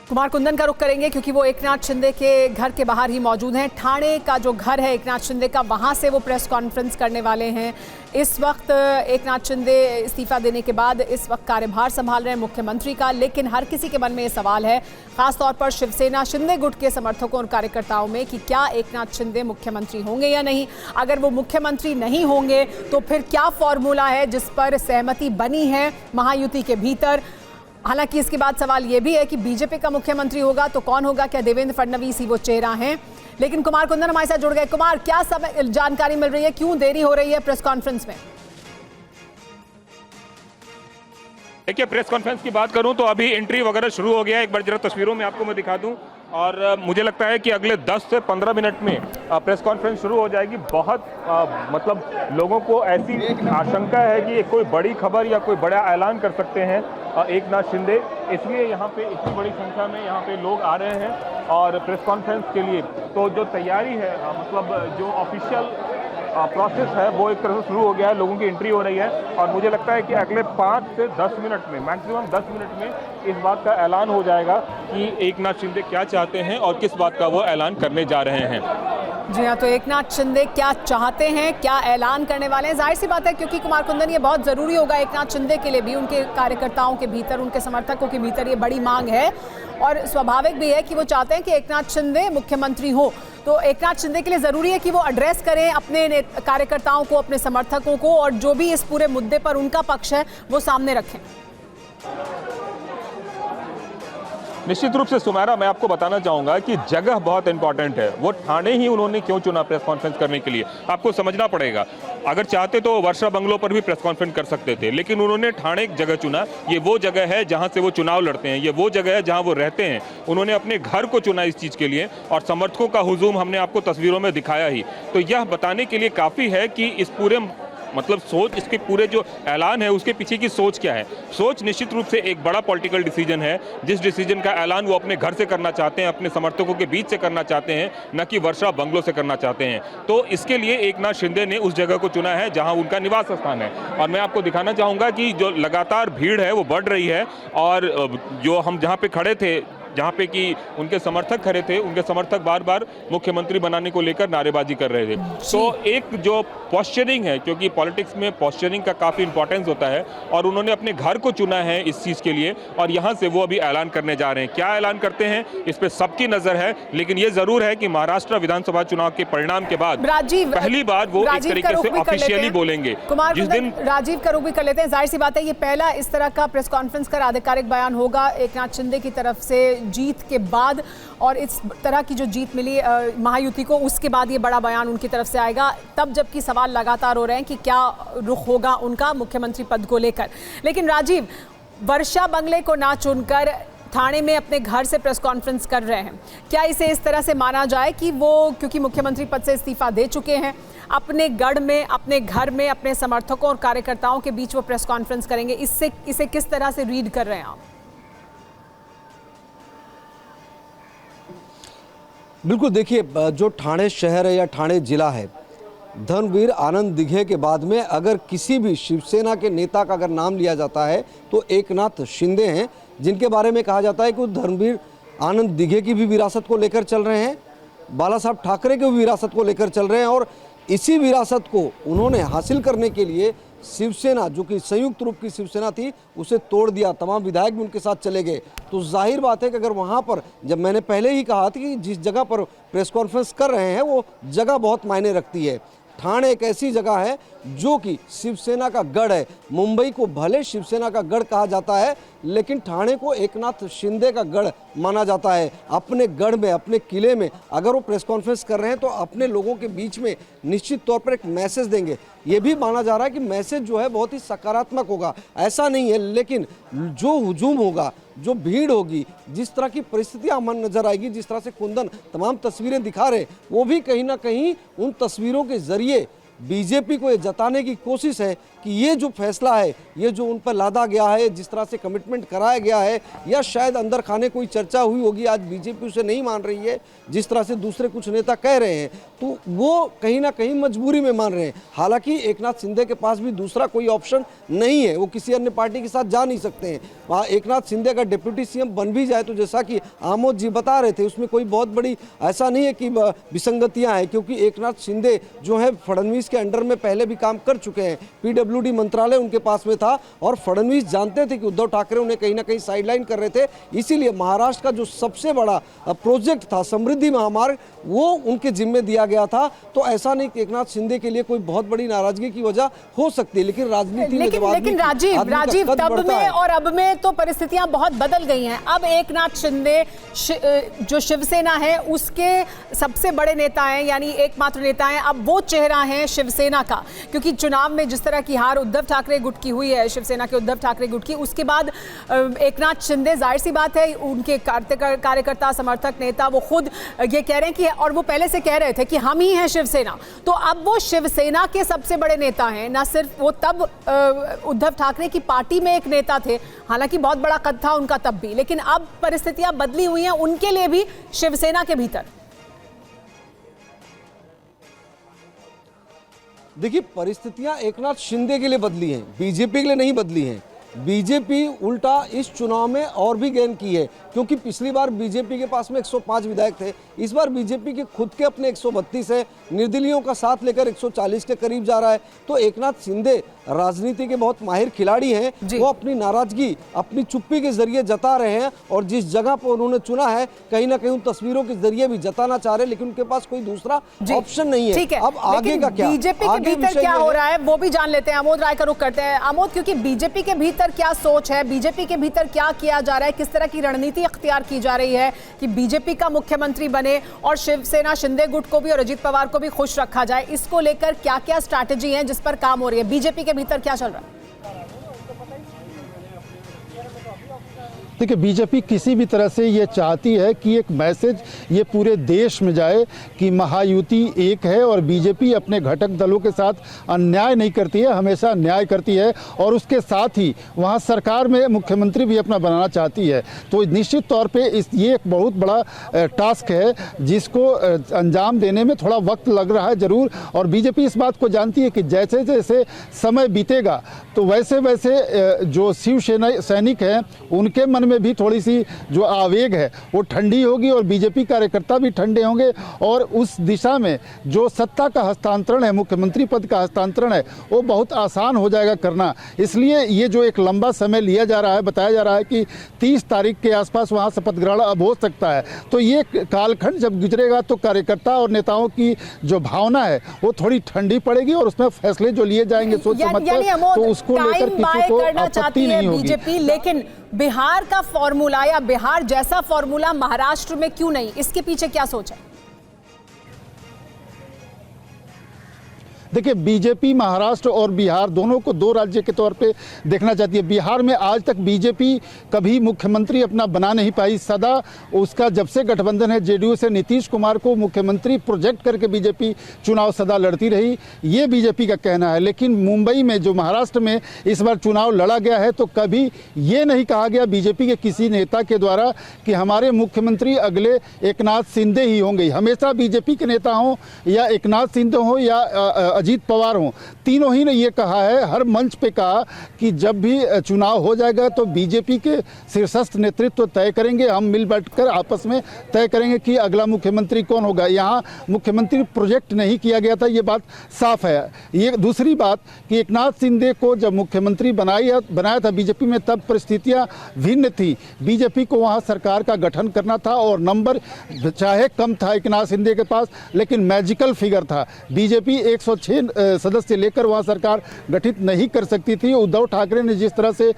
कुमार कुंदन का रुख करेंगे क्योंकि वो एकनाथ शिंदे के घर के बाहर ही मौजूद हैं। ठाणे का जो घर है एकनाथ शिंदे का, वहां से वो प्रेस कॉन्फ्रेंस करने वाले हैं। इस वक्त एकनाथ शिंदे इस्तीफा देने के बाद इस वक्त कार्यभार संभाल रहे हैं मुख्यमंत्री का, लेकिन हर किसी के मन में ये सवाल है, खासतौर पर शिवसेना शिंदे गुट के समर्थकों और कार्यकर्ताओं में, कि क्या एकनाथ शिंदे मुख्यमंत्री होंगे या नहीं। अगर वो मुख्यमंत्री नहीं होंगे तो फिर क्या फॉर्मूला है जिस पर सहमति बनी है महायुति के भीतर। हालांकि इसके बाद सवाल यह भी है कि बीजेपी का मुख्यमंत्री होगा तो कौन होगा, क्या देवेंद्र फडणवीस ही वो चेहरा हैं। लेकिन कुमार कुंदन हमारे साथ जुड़ गए। कुमार, क्या जानकारी मिल रही है, क्यों देरी हो रही है प्रेस कॉन्फ्रेंस में? देखिए, प्रेस कॉन्फ्रेंस की बात करूं तो अभी एंट्री वगैरह शुरू हो गया है। एक बार जरा तस्वीरों में आपको मैं दिखा दूं, और मुझे लगता है कि अगले 10 से 15 मिनट में प्रेस कॉन्फ्रेंस शुरू हो जाएगी। बहुत मतलब लोगों को ऐसी आशंका है कि कोई बड़ी खबर या कोई बड़ा ऐलान कर सकते हैं एकनाथ शिंदे, इसलिए यहाँ पे इतनी बड़ी संख्या में यहाँ पे लोग आ रहे हैं और प्रेस कॉन्फ्रेंस के लिए। तो जो तैयारी है, मतलब जो ऑफिशियल प्रोसेस है वो एक तरह से शुरू हो गया है, लोगों की एंट्री हो रही है, और मुझे लगता है कि अगले 5 से 10 मिनट में, मैक्सिमम 10 मिनट में इस बात का ऐलान हो जाएगा कि एकनाथ शिंदे क्या चाहते हैं और किस बात का वो ऐलान करने जा रहे हैं। जी हाँ, तो एकनाथ शिंदे क्या चाहते हैं, क्या ऐलान करने वाले हैं, जाहिर सी बात है क्योंकि कुमार कुंदन ये बहुत ज़रूरी होगा एकनाथ शिंदे के लिए भी, उनके कार्यकर्ताओं के भीतर, उनके समर्थकों के भीतर ये बड़ी मांग है, और स्वाभाविक भी है कि वो चाहते हैं कि एकनाथ शिंदे मुख्यमंत्री हो। तो एकनाथ शिंदे के लिए ज़रूरी है कि वो एड्रेस करें अपने कार्यकर्ताओं को, अपने समर्थकों को, और जो भी इस पूरे मुद्दे पर उनका पक्ष है वो सामने रखें। निश्चित रूप से सुमेरा, मैं आपको बताना चाहूंगा कि जगह बहुत इंपॉर्टेंट है। वो ठाणे ही उन्होंने क्यों चुना प्रेस कॉन्फ्रेंस करने के लिए, आपको समझना पड़ेगा। अगर चाहते तो वर्षा बंगलों पर भी प्रेस कॉन्फ्रेंस कर सकते थे, लेकिन उन्होंने ठाणे एक जगह चुना। ये वो जगह है जहां से वो चुनाव लड़ते हैं, ये वो जगह है जहां वो रहते हैं। उन्होंने अपने घर को चुना इस चीज़ के लिए, और समर्थकों का हुजूम हमने आपको तस्वीरों में दिखाया ही। तो यह बताने के लिए काफ़ी है कि इस पूरे मतलब सोच, इसके पूरे जो ऐलान है उसके पीछे की सोच क्या है। सोच निश्चित रूप से एक बड़ा पॉलिटिकल डिसीजन है, जिस डिसीजन का ऐलान वो अपने घर से करना चाहते हैं, अपने समर्थकों के बीच से करना चाहते हैं, न कि वर्षा बंगलों से करना चाहते हैं। तो इसके लिए एकनाथ शिंदे ने उस जगह को चुना है जहां उनका निवास स्थान है। और मैं आपको दिखाना चाहूँगा कि जो लगातार भीड़ है वो बढ़ रही है, और जो हम जहाँ पे खड़े थे, जहाँ पे कि उनके समर्थक खड़े थे, उनके समर्थक बार बार मुख्यमंत्री बनाने को लेकर नारेबाजी कर रहे थे। तो एक जो पॉस्चरिंग है, क्योंकि पॉलिटिक्स में पॉस्चरिंग का काफ़ी इंपॉर्टेंस होता है, और उन्होंने अपने घर को चुना है इस चीज़ के लिए, और यहाँ से वो अभी ऐलान करने जा रहे हैं। क्या ऐलान करते हैं इस पर सबकी नज़र है, लेकिन ये ज़रूर है कि महाराष्ट्र विधानसभा चुनाव के परिणाम के बाद पहली बार वो इस तरीके से ऑफिशियली बोलेंगे। जिस दिन राजीव का रुख भी कर लेते हैं। जाहिर सी बात है ये पहला इस तरह का प्रेस कॉन्फ्रेंस कर आधिकारिक बयान होगा एकनाथ शिंदे की तरफ से जीत के बाद, और इस तरह की जो जीत मिली महायुति को, उसके बाद ये बड़ा बयान उनकी तरफ से आएगा। तब जबकि सवाल लगातार हो रहे हैं कि क्या रुख होगा उनका मुख्यमंत्री पद को लेकर। लेकिन राजीव, वर्षा बंगले को ना चुनकर ठाणे में अपने घर से प्रेस कॉन्फ्रेंस कर रहे हैं। क्या इसे इस तरह से माना जाए कि वो क्योंकि मुख्यमंत्री पद से इस्तीफा दे चुके हैं, अपने गढ़ में, अपने घर में, अपने समर्थकों और कार्यकर्ताओं के बीच वो प्रेस कॉन्फ्रेंस करेंगे? इसे किस तरह से रीड कर रहे हैं आप? बिल्कुल, देखिए, जो ठाणे शहर है या ठाणे जिला है, धर्मवीर आनंद दिघे के बाद में अगर किसी भी शिवसेना के नेता का अगर नाम लिया जाता है तो एकनाथ शिंदे हैं, जिनके बारे में कहा जाता है कि वो धर्मवीर आनंद दिघे की भी विरासत को लेकर चल रहे हैं, बाला साहब ठाकरे की भी विरासत को लेकर चल रहे हैं, और इसी विरासत को उन्होंने हासिल करने के लिए शिवसेना, जो कि संयुक्त रूप की शिवसेना थी, उसे तोड़ दिया। तमाम विधायक भी उनके साथ चले गए। तो जाहिर बात है कि अगर वहाँ पर, जब मैंने पहले ही कहा था कि जिस जगह पर प्रेस कॉन्फ्रेंस कर रहे हैं वो जगह बहुत मायने रखती है। ठाणे एक ऐसी जगह है जो कि शिवसेना का गढ़ है। मुंबई को भले शिवसेना का गढ़ कहा जाता है, लेकिन ठाणे को एकनाथ शिंदे का गढ़ माना जाता है। अपने गढ़ में, अपने किले में अगर वो प्रेस कॉन्फ्रेंस कर रहे हैं तो अपने लोगों के बीच में निश्चित तौर पर एक मैसेज देंगे। ये भी माना जा रहा है कि मैसेज जो है बहुत ही सकारात्मक होगा, ऐसा नहीं है, लेकिन जो हुजूम होगा, जो भीड़ होगी, जिस तरह की परिस्थितियां मन नजर आएगी, जिस तरह से कुंदन तमाम तस्वीरें दिखा रहे, वो भी कहीं ना कहीं उन तस्वीरों के जरिए बीजेपी को ये जताने की कोशिश है कि ये जो फैसला है, ये जो उन पर लादा गया है, जिस तरह से कमिटमेंट कराया गया है, या शायद अंदर खाने कोई चर्चा हुई होगी, आज बीजेपी उसे नहीं मान रही है, जिस तरह से दूसरे कुछ नेता कह रहे हैं, तो वो कहीं ना कहीं मजबूरी में मान रहे हैं। हालांकि एकनाथ शिंदे के पास भी दूसरा कोई ऑप्शन नहीं है, वो किसी अन्य पार्टी के साथ जा नहीं सकते हैं। वहाँ एकनाथ शिंदे का डिप्टी सीएम बन भी जाए तो जैसा कि आमोद जी बता रहे थे, उसमें कोई बहुत बड़ी ऐसा नहीं है कि विसंगतियाँ हैं, क्योंकि एकनाथ शिंदे जो है फडणवीस के अंडर में पहले भी काम कर चुके हैं। पीडब्ल्यूडी मंत्रालय उनके पास में था और फडणवीस जानते थे कि उद्धव ठाकरे उन्हें कहीं ना कहीं साइडलाइन कर रहे थे, इसीलिए महाराष्ट्र का जो सबसे बड़ा प्रोजेक्ट था समृद्धि महामार्ग, वो उनके जिम्मे दिया गया था। तो ऐसा नहीं कि एकनाथ शिंदे के लिए कोई बहुत बड़ी नाराजगी की वजह हो सकती है, लेकिन राजनीति में लेकिन राजीव तब में और अब में तो परिस्थितियां बहुत बदल गई हैं। अब एकनाथ शिंदे जो शिवसेना है उसके सबसे बड़े नेता हैं, यानी एकमात्र नेता हैं, अब वो चेहरा है शिवसेना का, क्योंकि चुनाव में जिस तरह की हार उद्धव ठाकरे गुट की हुई है, शिवसेना के उद्धव ठाकरे गुट की, उसके बाद एकनाथ शिंदे, जाहिर सी बात है, उनके कार्यकर्ता, समर्थक, नेता वो खुद ये कह रहे हैं कि, और वो पहले से कह रहे थे कि हम ही हैं शिवसेना। तो अब वो शिवसेना के सबसे बड़े नेता हैं, ना सिर्फ वो तब उद्धव ठाकरे की पार्टी में एक नेता थे, हालांकि बहुत बड़ा कद था उनका तब भी, लेकिन अब परिस्थितियां बदली हुई हैं उनके लिए भी शिवसेना के भीतर। देखिए, परिस्थितियां एकनाथ शिंदे के लिए बदली हैं, बीजेपी के लिए नहीं बदली हैं। बीजेपी उल्टा इस चुनाव में और भी गेन की है, क्योंकि पिछली बार बीजेपी के पास में 105 विधायक थे, इस बार बीजेपी के खुद के अपने 132 है, निर्दलीयों का साथ लेकर 140 के करीब जा रहा है। तो एकनाथ शिंदे राजनीति के बहुत माहिर खिलाड़ी हैं, वो अपनी नाराजगी अपनी चुप्पी के जरिए जता रहे हैं, और जिस जगह पर उन्होंने चुना है कहीं ना कहीं उन तस्वीरों के जरिए भी जताना चाह रहे हैं, लेकिन उनके पास कोई दूसरा ऑप्शन नहीं है। अब आगे का क्या, बीजेपी के भीतर क्या हो रहा है वो भी जान लेते हैं। आमोद राय का रुख करते हैं। आमोद, क्योंकि बीजेपी के भीतर क्या सोच है, बीजेपी के भीतर क्या किया जा रहा है, किस तरह की रणनीति अख्तियार की जा रही है कि बीजेपी का मुख्यमंत्री बने और शिवसेना शिंदे गुट को भी और अजित पवार को भी खुश रखा जाए, इसको लेकर क्या क्या स्ट्रैटेजी है जिस पर काम हो रही है, बीजेपी के भीतर क्या चल रहा है? देखिए, बीजेपी किसी भी तरह से ये चाहती है कि एक मैसेज ये पूरे देश में जाए कि महायुति एक है और बीजेपी अपने घटक दलों के साथ अन्याय नहीं करती है, हमेशा न्याय करती है, और उसके साथ ही वहाँ सरकार में मुख्यमंत्री भी अपना बनाना चाहती है। तो निश्चित तौर पे ये एक बहुत बड़ा टास्क है जिसको अंजाम देने में थोड़ा वक्त लग रहा है ज़रूर, और बीजेपी इस बात को जानती है कि जैसे जैसे समय बीतेगा तो वैसे वैसे जो शिवसेना सैनिक हैं उनके मन में भी थोड़ी सी जो आवेग है वो ठंडी होगी, और बीजेपी कार्यकर्ता भी ठंडे होंगे, और उस दिशा में जो सत्ता का हस्तांतरण है, मुख्यमंत्री पद का हस्तांतरण है, वो बहुत आसान हो जाएगा करना। इसलिए ये जो एक लंबा समय लिया जा रहा है, बताया जा रहा है कि 30 तारीख के आसपास वहाँ शपथ ग्रहण अब हो सकता है। तो ये कालखंड जब गुजरेगा तो कार्यकर्ता और नेताओं की जो भावना है वो थोड़ी ठंडी पड़ेगी, और उसमें फैसले जो लिए जाएंगे सोच समझ कर, तो उसको लेकर किसी को आपत्ति नहीं होगी। बीजेपी, लेकिन बिहार का फॉर्मूला या बिहार जैसा फॉर्मूला महाराष्ट्र में क्यों नहीं, इसके पीछे क्या सोच है? देखिए, बीजेपी महाराष्ट्र और बिहार दोनों को दो राज्य के तौर पे देखना चाहती है। बिहार में आज तक बीजेपी कभी मुख्यमंत्री अपना बना नहीं पाई। सदा उसका जब से गठबंधन है जेडीयू से, नीतीश कुमार को मुख्यमंत्री प्रोजेक्ट करके बीजेपी चुनाव सदा लड़ती रही, ये बीजेपी का कहना है। लेकिन मुंबई में जो महाराष्ट्र में इस बार चुनाव लड़ा गया है, तो कभी ये नहीं कहा गया बीजेपी के किसी नेता के द्वारा कि हमारे मुख्यमंत्री अगले एकनाथ शिंदे ही होंगे। हमेशा बीजेपी के नेता हों या एकनाथ शिंदे हों या अजीत पवार हों, तीनों ही ने ये कहा है, हर मंच पे कहा कि जब भी चुनाव हो जाएगा तो बीजेपी के शीर्षस्थ नेतृत्व तय करेंगे, हम मिल बैठकर आपस में तय करेंगे कि अगला मुख्यमंत्री कौन होगा। यहाँ मुख्यमंत्री प्रोजेक्ट नहीं किया गया था, ये बात साफ है। ये दूसरी बात कि एकनाथ शिंदे को जब मुख्यमंत्री बनाया था बीजेपी में, तब परिस्थितियां भिन्न थी। बीजेपी को वहाँ सरकार का गठन करना था और नंबर चाहे कम था एकनाथ शिंदे के पास, लेकिन मैजिकल फिगर था। बीजेपी 106 सदस्य लेकर वहाँ सरकार गठित नहीं कर सकती थी। उद्धव ठाकरे ने जिस तरह से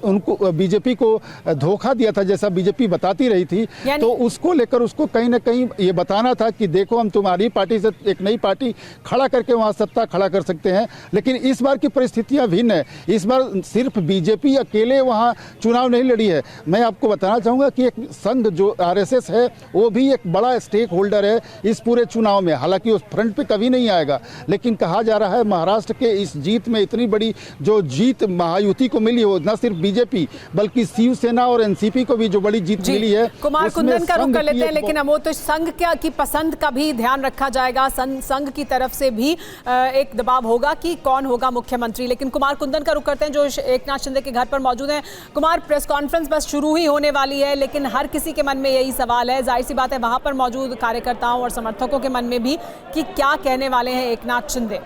उनको बीजेपी को धोखा दिया था, जैसा बीजेपी बताती रही थी, तो उसको लेकर उसको कहीं ना कहीं ये बताना था कि देखो हम तुम्हारी पार्टी से एक नई पार्टी खड़ा करके वहाँ सत्ता खड़ा कर सकते हैं। लेकिन इस बार की परिस्थितियाँ भिन्न है। इस बार सिर्फ बीजेपी अकेले वहाँ चुनाव नहीं लड़ी है। मैं आपको बताना चाहूँगा कि एक संघ जो आरएसएस है, वो भी एक बड़ा स्टेक होल्डर है इस पूरे चुनाव में। हालांकि उस फ्रंट पे कभी नहीं आएगा, लेकिन कहा जा रहा है महाराष्ट्र के इस जीत में, इतनी बड़ी जो जीत महायुति को मिली हो, न सिर्फ बीजेपी बल्कि शिवसेना और एनसीपी को भी जो बड़ी जीत मिली है। कुमार कुंदन का रुख कर लेते हैं, लेकिन अमोद, तो संघ की पसंद का भी ध्यान रखा जाएगा। संघ की तरफ से भी एक दबाव होगा कि कौन होगा मुख्यमंत्री। लेकिन कुमार कुंदन का रुख करते हैं जो एकनाथ शिंदे के घर पर मौजूद हैं। कुमार, प्रेस कॉन्फ्रेंस बस शुरू ही होने वाली है, लेकिन हर किसी के मन में यही सवाल है, जाहिर सी बात है वहां पर मौजूद कार्यकर्ताओं और समर्थकों के मन में भी, कि क्या कहने वाले हैं एकनाथ शिंदे,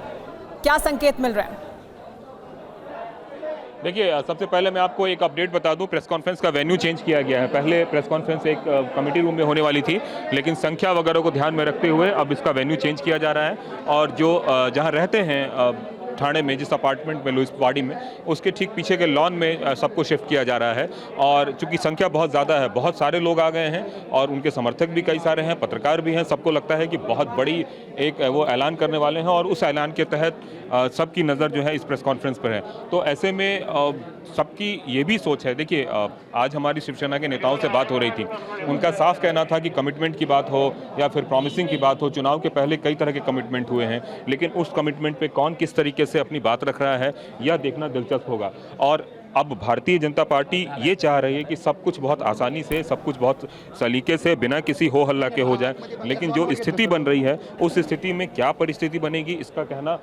क्या संकेत मिल रहा है? देखिए, सबसे पहले मैं आपको एक अपडेट बता दूं, प्रेस कॉन्फ्रेंस का वेन्यू चेंज किया गया है। पहले प्रेस कॉन्फ्रेंस एक कमेटी रूम में होने वाली थी, लेकिन संख्या वगैरह को ध्यान में रखते हुए अब इसका वेन्यू चेंज किया जा रहा है। और जो जहां रहते हैं ठाणे में, जिस अपार्टमेंट में, लुइस वाड़ी में, उसके ठीक पीछे के लॉन में सबको शिफ्ट किया जा रहा है। और चूंकि संख्या बहुत ज़्यादा है, बहुत सारे लोग आ गए हैं और उनके समर्थक भी कई सारे हैं, पत्रकार भी हैं, सबको लगता है कि बहुत बड़ी एक वो ऐलान करने वाले हैं और उस ऐलान के तहत सबकी नज़र जो है इस प्रेस कॉन्फ्रेंस पर है। तो ऐसे में सबकी ये भी सोच है, देखिए आज हमारी शिवसेना के नेताओं से बात हो रही थी, उनका साफ कहना था कि कमिटमेंट की बात हो या फिर प्रॉमिसिंग की बात हो, चुनाव के पहले कई तरह के कमिटमेंट हुए हैं, लेकिन उस कमिटमेंट पे कौन किस तरीके से अपनी बात रख रहा है यह देखना दिलचस्प होगा। और अब भारतीय जनता पार्टी ये चाह रही है कि सब कुछ बहुत आसानी से, सब कुछ बहुत सलीके से, बिना किसी हो हल्ला के हो जाए। लेकिन जो स्थिति बन रही है, उस स्थिति में क्या परिस्थिति बनेगी इसका कहना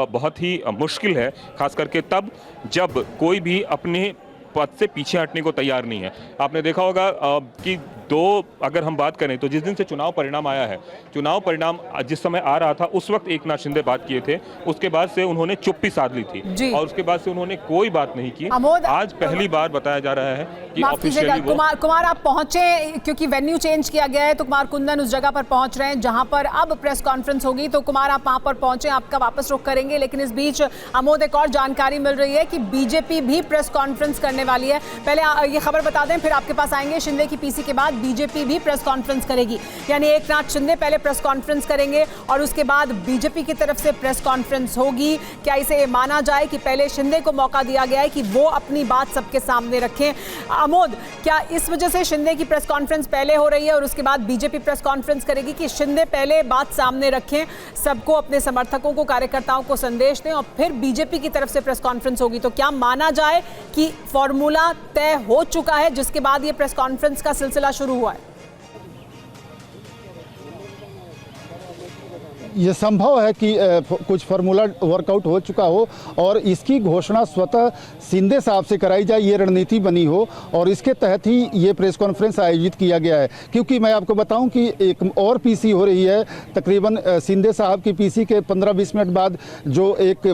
बहुत ही मुश्किल है, खास करके तब जब कोई भी अपने पद से पीछे हटने को तैयार नहीं है। आपने देखा होगा कि अगर हम बात करें तो जिस दिन से चुनाव परिणाम आया है, चुनाव परिणाम जिस समय आ रहा था उस वक्त एकनाथ शिंदे बात किए थे, उसके बाद से उन्होंने चुप्पी साध ली थी और उसके बाद से उन्होंने कोई बात नहीं की। आज पहली बार बताया जा रहा है कि ऑफिशियली कुमार आप पहुंचे, क्योंकि वेन्यू चेंज किया गया है, तो कुमार कुंदन उस जगह पर पहुंच रहे हैं जहां पर अब प्रेस कॉन्फ्रेंस होगी। तो कुमार, आप वहां पर पहुंचे, आपका वापस रुख करेंगे। लेकिन इस बीच अमोद, एक और जानकारी मिल रही है कि बीजेपी भी प्रेस कॉन्फ्रेंस करने वाली है। पहले ये खबर बता दें, फिर आपके पास आएंगे। शिंदे की पीसी के बाद बीजेपी भी प्रेस कॉन्फ्रेंस करेगी, यानी एकनाथ शिंदे पहले प्रेस कॉन्फ्रेंस करेंगे और उसके बाद बीजेपी की तरफ से प्रेस कॉन्फ्रेंस होगी। क्या इसे माना जाए कि पहले शिंदे को मौका दिया गया है कि वो अपनी बात सबके सामने रखें? अमोद, क्या इस वजह से शिंदे की प्रेस कॉन्फ्रेंस पहले हो रही है और उसके बाद बीजेपी प्रेस कॉन्फ्रेंस करेगी कि शिंदे पहले बात सामने रखें, सबको, अपने समर्थकों को, कार्यकर्ताओं को संदेश दें और फिर बीजेपी की तरफ से प्रेस कॉन्फ्रेंस होगी? तो क्या माना जाए कि फॉर्मूला तय हो चुका है जिसके बाद ये प्रेस कॉन्फ्रेंस का सिलसिला शुरू हुआ है? ये संभव है कि कुछ फार्मूला वर्कआउट हो चुका हो और इसकी घोषणा स्वतः शिंदे साहब से कराई जाए, ये रणनीति बनी हो और इसके तहत ही ये प्रेस कॉन्फ्रेंस आयोजित किया गया है। क्योंकि मैं आपको बताऊं कि एक और पीसी हो रही है, तकरीबन शिंदे साहब की पीसी के 15-20 मिनट बाद जो एक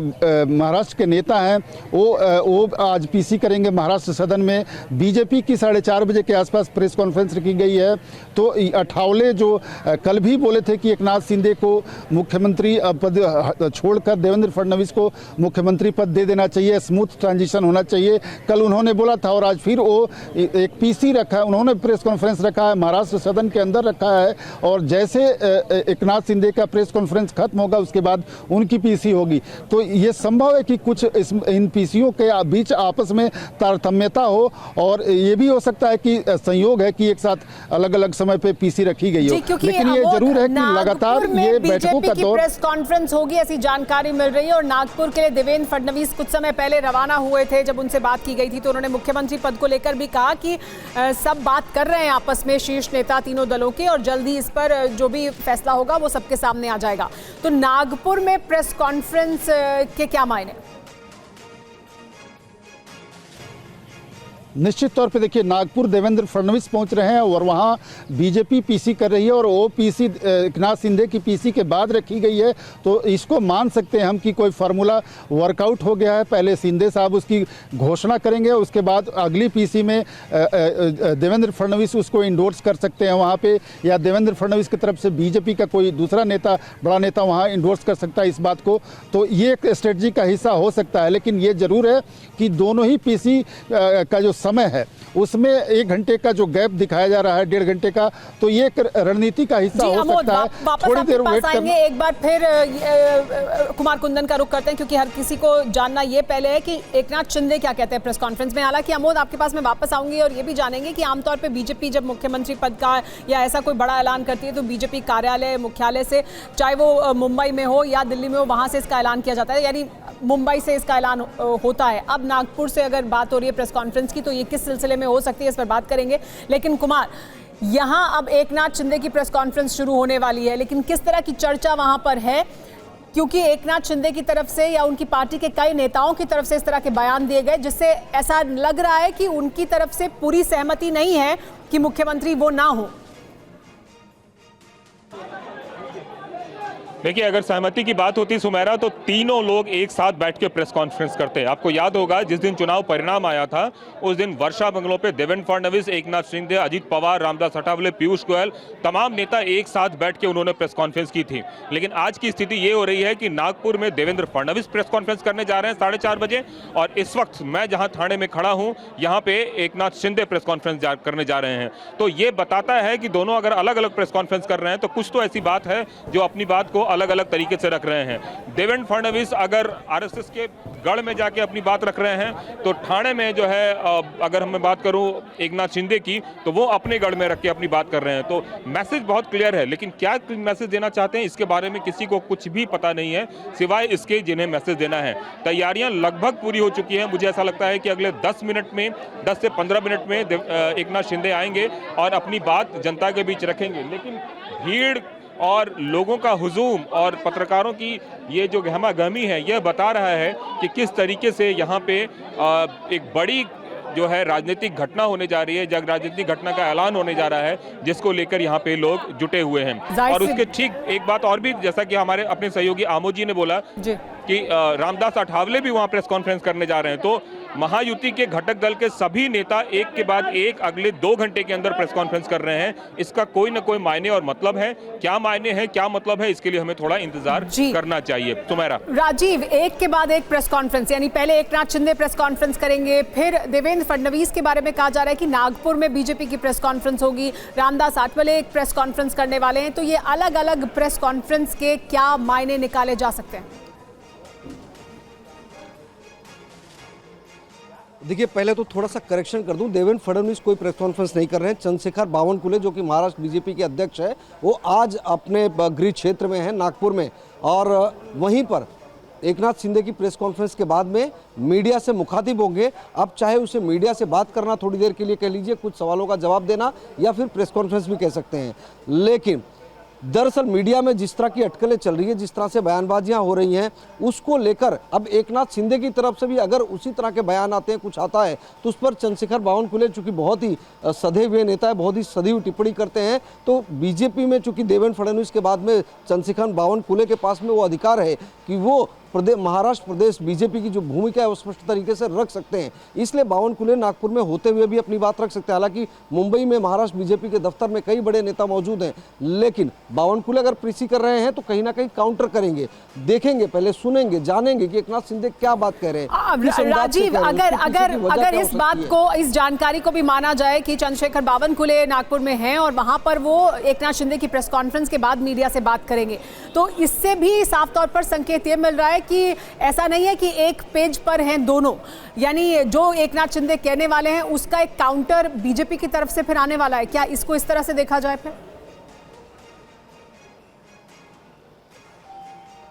महाराष्ट्र के नेता हैं वो आज पीसी करेंगे महाराष्ट्र सदन में। बीजेपी की 4:30 बजे के आसपास प्रेस कॉन्फ्रेंस रखी गई है। तो अठावले जो कल भी बोले थे कि एकनाथ शिंदे को मुख्यमंत्री पद छोड़कर देवेंद्र फडणवीस को मुख्यमंत्री पद दे देना चाहिए, स्मूथ ट्रांजिशन होना चाहिए। कल उन्होंने बोला था और आज फिर वो एक पीसी रखा है, उन्होंने प्रेस कॉन्फ्रेंस रखा है, महाराष्ट्र सदन के अंदर रखा है, और जैसे एकनाथ शिंदे का प्रेस कॉन्फ्रेंस खत्म होगा उसके बाद उनकी पीसी होगी। तो ये संभव है कि कुछ इन पीसीओ के बीच आपस में तारतम्यता हो, और ये भी हो सकता है कि संयोग है कि एक साथ अलग अलग समय पे पीसी रखी गई हो। लेकिन ये जरूर है कि लगातार ये बैठकों का दौर, प्रेस कॉन्फ्रेंस होगी ऐसी जानकारी मिल रही है। और नागपुर के लिए देवेंद्र फडणवीस कुछ समय पहले रवाना हुए थे। जब उनसे बात की गई थी तो उन्होंने मुख्यमंत्री पद को लेकर भी कहा कि सब बात कर रहे हैं आपस में शीर्ष नेता तीनों दलों के, और जल्दी इस पर जो भी फैसला होगा वो सबके सामने आ जाएगा। तो नागपुर में प्रेस कॉन्फ्रेंस के क्या मायने? निश्चित तौर पे देखिए, नागपुर देवेंद्र फडणवीस पहुंच रहे हैं और वहाँ बीजेपी पीसी कर रही है, और वो पीसी एकनाथ शिंदे की पीसी के बाद रखी गई है। तो इसको मान सकते हैं हम कि कोई फार्मूला वर्कआउट हो गया है। पहले शिंदे साहब उसकी घोषणा करेंगे, उसके बाद अगली पीसी में देवेंद्र फडणवीस उसको इंडोर्स कर सकते हैं वहाँ पे, या देवेंद्र फडणवीस की तरफ से बीजेपी का कोई दूसरा नेता, बड़ा नेता वहाँ इंडोर्स कर सकता है इस बात को। तो ये एक स्ट्रेटजी का हिस्सा हो सकता है। लेकिन ये जरूर है कि दोनों ही पीसी का जो समय है उसमें 1 घंटे का जो गैप दिखाया जा रहा है, 1.5 घंटे का, तो ये एक रणनीति का हिस्सा हो सकता है। थोड़ी देर वेट करेंगे। एक बार फिर कुमार कुंदन का रुख करते हैं, क्योंकि हर किसी को जानना ये पहले है कि एकनाथ शिंदे क्या कहते हैं प्रेस कॉन्फ्रेंस में। हालांकि अमोद आपके पास मैं वापस आऊंगी और ये भी जानेंगे कि आमतौर पर बीजेपी जब मुख्यमंत्री पद का या ऐसा कोई बड़ा ऐलान करती है तो बीजेपी कार्यालय मुख्यालय से, चाहे वो मुंबई में हो या दिल्ली में हो, वहां से इसका ऐलान किया जाता है, यानी मुंबई से इसका ऐलान होता है। अब नागपुर से अगर बात हो रही है प्रेस कॉन्फ्रेंस की, तो ये किस सिलसिले में हो सकती है, इस पर बात करेंगे। लेकिन कुमार, यहां अब एकनाथ शिंदे की प्रेस कॉन्फ्रेंस शुरू होने वाली है, लेकिन किस तरह की चर्चा वहां पर है? क्योंकि एकनाथ शिंदे की तरफ से या उनकी पार्टी के कई नेताओं की तरफ से इस तरह के बयान दिए गए, जिससे ऐसा लग रहा है कि उनकी तरफ से पूरी सहमति नहीं है कि मुख्यमंत्री वो ना हो। देखिए, अगर सहमति की बात होती सुमेरा, तो तीनों लोग एक साथ बैठ के प्रेस कॉन्फ्रेंस करते हैं। आपको याद होगा जिस दिन चुनाव परिणाम आया था उस दिन वर्षा बंगलों पे देवेंद्र फडणवीस, एकनाथ शिंदे, अजीत पवार, रामदास अठावले, पीयूष गोयल, तमाम नेता एक साथ बैठ के उन्होंने प्रेस कॉन्फ्रेंस की थी। लेकिन आज की स्थिति ये हो रही है कि नागपुर में देवेंद्र फडणवीस प्रेस कॉन्फ्रेंस करने जा रहे हैं 4:30 बजे, और इस वक्त मैं जहां थाने में खड़ा हूं यहां पे एकनाथ शिंदे प्रेस कॉन्फ्रेंस करने जा रहे हैं। तो ये बताता है कि दोनों अगर अलग अलग प्रेस कॉन्फ्रेंस कर रहे हैं तो कुछ तो ऐसी बात है जो अपनी बात को अलग अलग तरीके से रख रहे हैं। देवेंद्र फडणवीस अगर आरएसएस के गढ़ में जाके अपनी बात रख रहे हैं, तो ठाणे में जो है अगर मैं बात करूं एकनाथ शिंदे की, तो वो अपने गढ़ में रख के अपनी बात कर रहे हैं। तो मैसेज बहुत क्लियर है, लेकिन क्या मैसेज देना चाहते हैं इसके बारे में किसी को कुछ भी पता नहीं है, सिवाय इसके जिन्हें मैसेज देना है। तैयारियां लगभग पूरी हो चुकी हैं। मुझे ऐसा लगता है कि अगले 10 मिनट में, 10 से 15 मिनट में एकनाथ शिंदे आएंगे और अपनी बात जनता के बीच रखेंगे। लेकिन भीड़ और लोगों का हुजूम और पत्रकारों की ये जो गहमागहमी है, यह बता रहा है कि किस तरीके से यहाँ पे एक बड़ी जो है राजनीतिक घटना होने जा रही है, जब राजनीतिक घटना का ऐलान होने जा रहा है, जिसको लेकर यहाँ पे लोग जुटे हुए हैं। और उसके ठीक एक बात और भी, जैसा कि हमारे अपने सहयोगी आमोद जी ने बोला कि रामदास अठावले भी वहाँ प्रेस कॉन्फ्रेंस करने जा रहे हैं। तो महायुति के घटक दल के सभी नेता एक के बाद एक अगले 2 घंटे के अंदर प्रेस कॉन्फ्रेंस कर रहे हैं। इसका कोई ना कोई मायने और मतलब है। क्या मायने है, क्या मतलब है, इसके लिए हमें थोड़ा इंतजार करना चाहिए। सुमेरा। राजीव, एक के बाद एक प्रेस कॉन्फ्रेंस, यानी पहले एकनाथ शिंदे प्रेस कॉन्फ्रेंस करेंगे, फिर देवेंद्र फडणवीस के बारे में कहा जा रहा है कि नागपुर में बीजेपी की प्रेस कॉन्फ्रेंस होगी, रामदास आठवले एक प्रेस कॉन्फ्रेंस करने वाले हैं। तो ये अलग अलग प्रेस कॉन्फ्रेंस के क्या मायने निकाले जा सकते हैं? देखिए, पहले तो थोड़ा सा करेक्शन कर दूं, देवेंद्र फडणवीस कोई प्रेस कॉन्फ्रेंस नहीं कर रहे हैं। चंद्रशेखर बावनकुले, जो कि महाराष्ट्र बीजेपी के अध्यक्ष है, वो आज अपने गृह क्षेत्र में हैं, नागपुर में, और वहीं पर एकनाथ शिंदे की प्रेस कॉन्फ्रेंस के बाद में मीडिया से मुखातिब होंगे। अब चाहे उसे मीडिया से बात करना थोड़ी देर के लिए कह लीजिए, कुछ सवालों का जवाब देना, या फिर प्रेस कॉन्फ्रेंस भी कह सकते हैं। लेकिन दरअसल मीडिया में जिस तरह की अटकलें चल रही है, जिस तरह से बयानबाजियां हो रही हैं, उसको लेकर अब एकनाथ शिंदे की तरफ से भी अगर उसी तरह के बयान आते हैं, कुछ आता है, तो उस पर चंद्रशेखर बावनकुले चूंकि बहुत ही सधे हुए नेता है, बहुत ही सधी हुई टिप्पणी करते हैं। तो बीजेपी में चूंकि देवेंद्र फडणवीस के बाद में चंद्रशेखर बावनकुले के पास में वो अधिकार है कि वो महाराष्ट्र प्रदेश बीजेपी की जो भूमिका है वो स्पष्ट तरीके से रख सकते हैं। इसलिए बावनकुले नागपुर में होते हुए भी अपनी बात रख सकते हैं। हालांकि मुंबई में महाराष्ट्र बीजेपी के दफ्तर में कई बड़े नेता मौजूद हैं, लेकिन बावनकुले अगर प्रीसी कर रहे हैं तो कहीं ना कहीं काउंटर करेंगे, देखेंगे, पहले सुनेंगे, जानेंगे कि एकनाथ शिंदे क्या बात कह रहे हैं। राजीव, अगर इस बात को, इस जानकारी को भी माना जाए कि चंद्रशेखर बावनकुले नागपुर में हैं और वहां पर वो एकनाथ शिंदे की प्रेस कॉन्फ्रेंस के बाद मीडिया से बात करेंगे, तो इससे भी साफ तौर पर संकेत ये मिल रहा है कि ऐसा नहीं है कि एक पेज पर हैं दोनों, यानी जो एकनाथ शिंदे कहने वाले हैं उसका एक काउंटर बीजेपी की तरफ से फिर आने वाला है। क्या इसको इस तरह से देखा जाए फिर?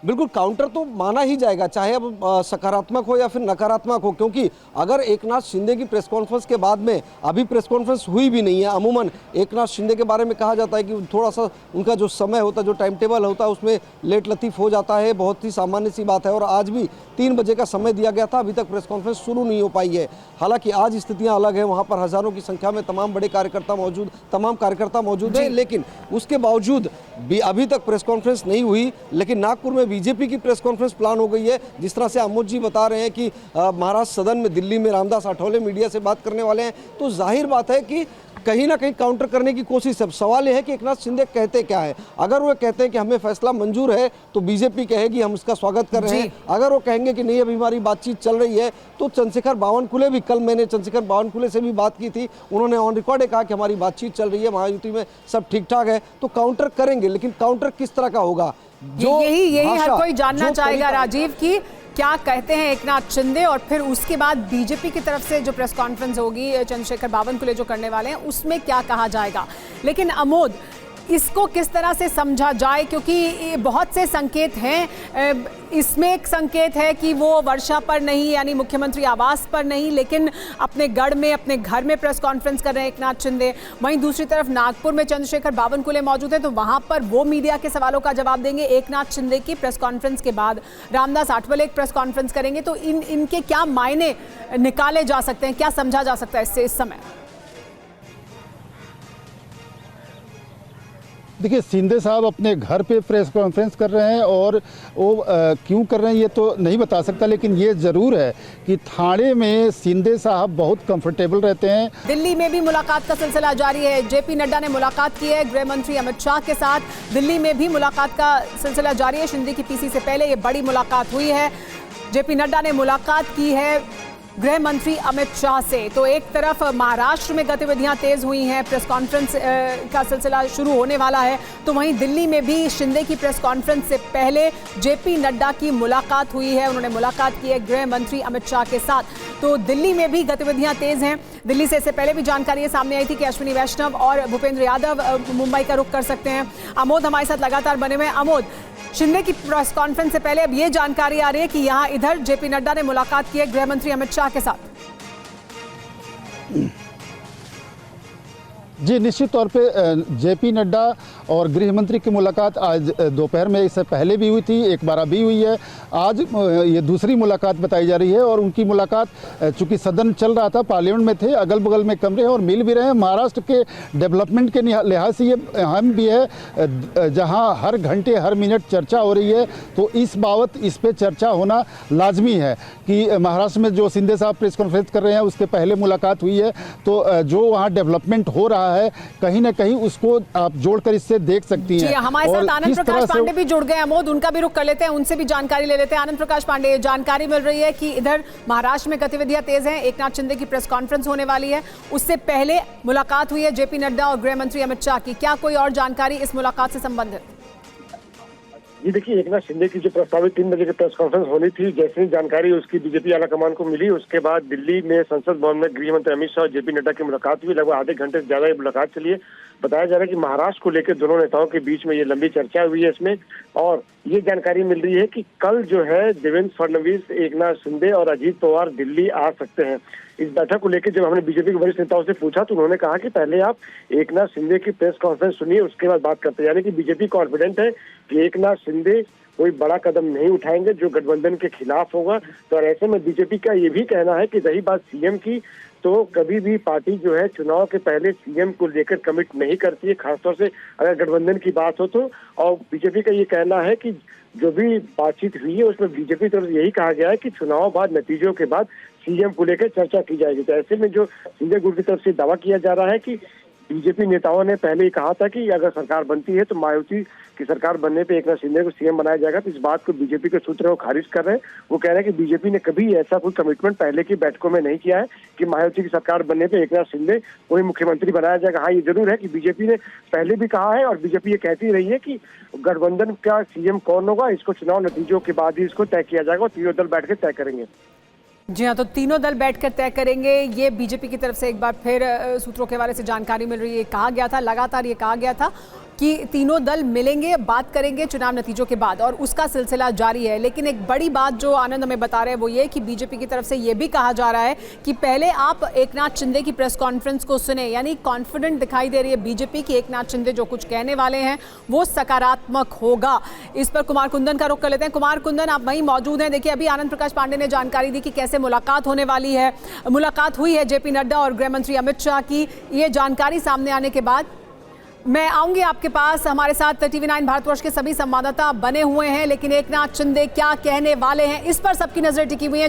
बिल्कुल, काउंटर तो माना ही जाएगा, चाहे अब सकारात्मक हो या फिर नकारात्मक हो, क्योंकि अगर एकनाथ शिंदे की प्रेस कॉन्फ्रेंस के बाद में, अभी प्रेस कॉन्फ्रेंस हुई भी नहीं है, अमूमन एकनाथ शिंदे के बारे में कहा जाता है कि थोड़ा सा उनका जो समय होता है, जो टाइम टेबल होता है, उसमें लेट लतीफ़ हो जाता है, बहुत ही सामान्य सी बात है। और आज भी 3 बजे का समय दिया गया था, अभी तक प्रेस कॉन्फ्रेंस शुरू नहीं हो पाई है। हालांकि आज स्थितियाँ अलग हैं, वहाँ पर हज़ारों की संख्या में तमाम कार्यकर्ता मौजूद हैं, लेकिन उसके बावजूद भी अभी तक प्रेस कॉन्फ्रेंस नहीं हुई। लेकिन नागपुर में बीजेपी की प्रेस कॉन्फ्रेंस प्लान हो गई है। जिस तरह से अमोद जी बता रहे हैं कि महाराष्ट्र सदन में दिल्ली में रामदास आठवले मीडिया से बात करने वाले हैं, तो जाहिर बात है कि कहीं ना कहीं काउंटर करने की कोशिश है। सवाल यह है कि एकनाथ शिंदे कहते क्या है। अगर वो कहते हैं कि हमें फैसला मंजूर है तो बीजेपी कहेगी हम उसका स्वागत कर रहे हैं। अगर वो कहेंगे कि नहीं अभी हमारी बातचीत चल रही है, तो चंद्रशेखर बावनकुले भी, कल मैंने चंद्रशेखर बावनकुले से भी बात की थी, उन्होंने ऑन रिकॉर्ड कहा कि हमारी बातचीत चल रही है, महायुति में सब ठीक ठाक है, तो काउंटर करेंगे। लेकिन काउंटर किस तरह का होगा, जो यही हर कोई जानना चाहेगा राजीव की क्या कहते हैं एकनाथ शिंदे, और फिर उसके बाद बीजेपी की तरफ से जो प्रेस कॉन्फ्रेंस होगी चंद्रशेखर बावनकुले जो करने वाले हैं उसमें क्या कहा जाएगा। लेकिन अमोद, इसको किस तरह से समझा जाए, क्योंकि बहुत से संकेत हैं। इसमें एक संकेत है कि वो वर्षा पर नहीं, यानी मुख्यमंत्री आवास पर नहीं, लेकिन अपने गढ़ में, अपने घर में प्रेस कॉन्फ्रेंस कर रहे हैं एकनाथ शिंदे। वहीं दूसरी तरफ नागपुर में चंद्रशेखर बावनकुले मौजूद है, तो वहां पर वो मीडिया के सवालों का जवाब देंगे। एकनाथ शिंदे की प्रेस कॉन्फ्रेंस के बाद रामदास आठवले एक प्रेस कॉन्फ्रेंस करेंगे। तो इनके क्या मायने निकाले जा सकते हैं, क्या समझा जा सकता है इससे इस समय? देखिए, शिंदे साहब अपने घर पे प्रेस कॉन्फ्रेंस कर रहे हैं और वो क्यों कर रहे हैं ये तो नहीं बता सकता, लेकिन ये ज़रूर है कि थाने में शिंदे साहब बहुत कंफर्टेबल रहते हैं। दिल्ली में भी मुलाकात का सिलसिला जारी है। जेपी नड्डा ने मुलाकात की है गृह मंत्री अमित शाह के साथ। दिल्ली में भी मुलाकात का सिलसिला जारी है। शिंदे की पीसी से पहले ये बड़ी मुलाकात हुई है। जेपी नड्डा ने मुलाकात की है गृह मंत्री अमित शाह से। तो एक तरफ महाराष्ट्र में गतिविधियां तेज हुई हैं, प्रेस कॉन्फ्रेंस का सिलसिला शुरू होने वाला है, तो वहीं दिल्ली में भी शिंदे की प्रेस कॉन्फ्रेंस से पहले जेपी नड्डा की मुलाकात हुई है। उन्होंने मुलाकात की है गृह मंत्री अमित शाह के साथ। तो दिल्ली में भी गतिविधियां तेज हैं। दिल्ली से इससे पहले भी जानकारी सामने आई थी कि अश्विनी वैष्णव और भूपेंद्र यादव मुंबई का रुख कर सकते हैं। अमोद हमारे साथ लगातार बने हुए हैं। अमोद, शिंदे की प्रेस कॉन्फ्रेंस से पहले अब ये जानकारी आ रही है कि यहाँ इधर जेपी नड्डा ने मुलाकात की है गृह मंत्री अमित शाह के साथ। जी, निश्चित तौर पे जेपी नड्डा और गृह मंत्री की मुलाकात आज दोपहर में इससे पहले भी हुई थी, एक बार अभी हुई है। आज ये दूसरी मुलाकात बताई जा रही है और उनकी मुलाकात, चूंकि सदन चल रहा था, पार्लियामेंट में थे, अगल बगल में कमरे हैं और मिल भी रहे हैं। महाराष्ट्र के डेवलपमेंट के लिहाज से ये अहम भी है, जहां हर घंटे हर मिनट चर्चा हो रही है, तो इस बाबत इस पर चर्चा होना लाजमी है कि महाराष्ट्र में जो शिंदे साहब प्रेस कॉन्फ्रेंस कर रहे हैं उसके पहले मुलाकात हुई है, तो जो वहाँ डेवलपमेंट हो रहा है कहीं ना कहीं उसको आप जोड़कर इससे देख सकती हैं। हमारे साथ आनंद प्रकाश पांडे भी जुड़ गए। अमोद, उनका भी रुख कर लेते हैं, उनसे भी जानकारी ले लेते हैं। आनंद प्रकाश पांडे, जानकारी मिल रही है कि इधर महाराष्ट्र में गतिविधियां तेज हैं, एकनाथ शिंदे की प्रेस कॉन्फ्रेंस होने वाली है, उससे पहले मुलाकात हुई है जेपी नड्डा और गृह मंत्री अमित शाह की। क्या कोई और जानकारी इस मुलाकात से संबंधित? जी देखिए, एकनाथ शिंदे की जो प्रस्तावित 3 बजे की प्रेस कॉन्फ्रेंस होनी थी, जैसे ही जानकारी उसकी बीजेपी आला कमान को मिली, उसके बाद दिल्ली में संसद भवन में गृह मंत्री अमित शाह और जेपी नड्डा की मुलाकात हुई। लगभग आधे घंटे से ज्यादा ये मुलाकात चली है। बताया जा रहा है कि महाराष्ट्र को लेकर दोनों नेताओं के बीच में ये लंबी चर्चा हुई है इसमें, और ये जानकारी मिल रही है कि कल जो है देवेंद्र फडणवीस, एकनाथ शिंदे और अजीत पवार दिल्ली आ सकते हैं। इस बैठक को लेकर जब हमने बीजेपी के वरिष्ठ नेताओं से पूछा तो उन्होंने कहा कि पहले आप एकनाथ शिंदे की प्रेस कॉन्फ्रेंस सुनिए, उसके बाद बात करते हैं। यानी कि बीजेपी कॉन्फिडेंट है कि एकनाथ शिंदे कोई बड़ा कदम नहीं उठाएंगे जो गठबंधन के खिलाफ होगा। तो ऐसे में बीजेपी का ये भी कहना है कि रही बात सीएम की, तो कभी भी पार्टी जो है चुनाव के पहले सीएम को लेकर कमिट नहीं करती है, खासतौर से अगर गठबंधन की बात हो तो। और बीजेपी का ये कहना है कि जो भी बातचीत हुई है उसमें बीजेपी तरफ यही कहा गया है कि चुनाव बाद नतीजों के बाद सीएम को लेकर चर्चा की जाएगी। तो ऐसे में जो शिंदे गुट की तरफ से दावा किया जा रहा है कि बीजेपी नेताओं ने पहले ही कहा था कि अगर सरकार बनती है तो मायावती की सरकार बनने पे एकनाथ शिंदे को सीएम बनाया जाएगा। तो इस बात को बीजेपी के सूत्र वो खारिज कर रहे हैं। वो कह रहे हैं कि बीजेपी ने कभी ऐसा कोई कमिटमेंट पहले की बैठकों में नहीं किया है कि मायावती की सरकार बनने पे एकनाथ शिंदे को ही मुख्यमंत्री बनाया जाएगा। हाँ, ये जरूर है कि बीजेपी ने पहले भी कहा है और बीजेपी ये कहती रही है कि गठबंधन का सीएम कौन होगा इसको चुनाव नतीजों के बाद ही इसको तय किया जाएगा और तीनों दल बैठ के तय करेंगे। जी हाँ, तो तीनों दल बैठकर तय करेंगे। ये बीजेपी की तरफ से एक बार फिर सूत्रों के हवाले से जानकारी मिल रही है। कहा गया था, लगातार ये कहा गया था कि तीनों दल मिलेंगे, बात करेंगे चुनाव नतीजों के बाद, और उसका सिलसिला जारी है। लेकिन एक बड़ी बात जो आनंद हमें बता रहे हैं वो ये कि बीजेपी की तरफ से ये भी कहा जा रहा है कि पहले आप एकनाथ शिंदे की प्रेस कॉन्फ्रेंस को सुने। यानी कॉन्फिडेंट दिखाई दे रही है बीजेपी की एकनाथ शिंदे जो कुछ कहने वाले हैं वो सकारात्मक होगा। इस पर कुमार कुंदन का रुख कर लेते हैं। कुमार कुंदन, आप वहीं मौजूद हैं। देखिए, अभी आनंद प्रकाश पांडे ने जानकारी दी कि कैसे मुलाकात होने वाली है। मुलाकात हुई है जेपी नड्डा और गृह मंत्री अमित शाह की। ये जानकारी सामने आने के बाद मैं आऊंगी आपके पास। हमारे साथ TV9 भारतवर्ष के सभी संवाददाता बने हुए हैं, लेकिन एकनाथ शिंदे क्या कहने वाले हैं इस पर सबकी नजर टिकी हुई है।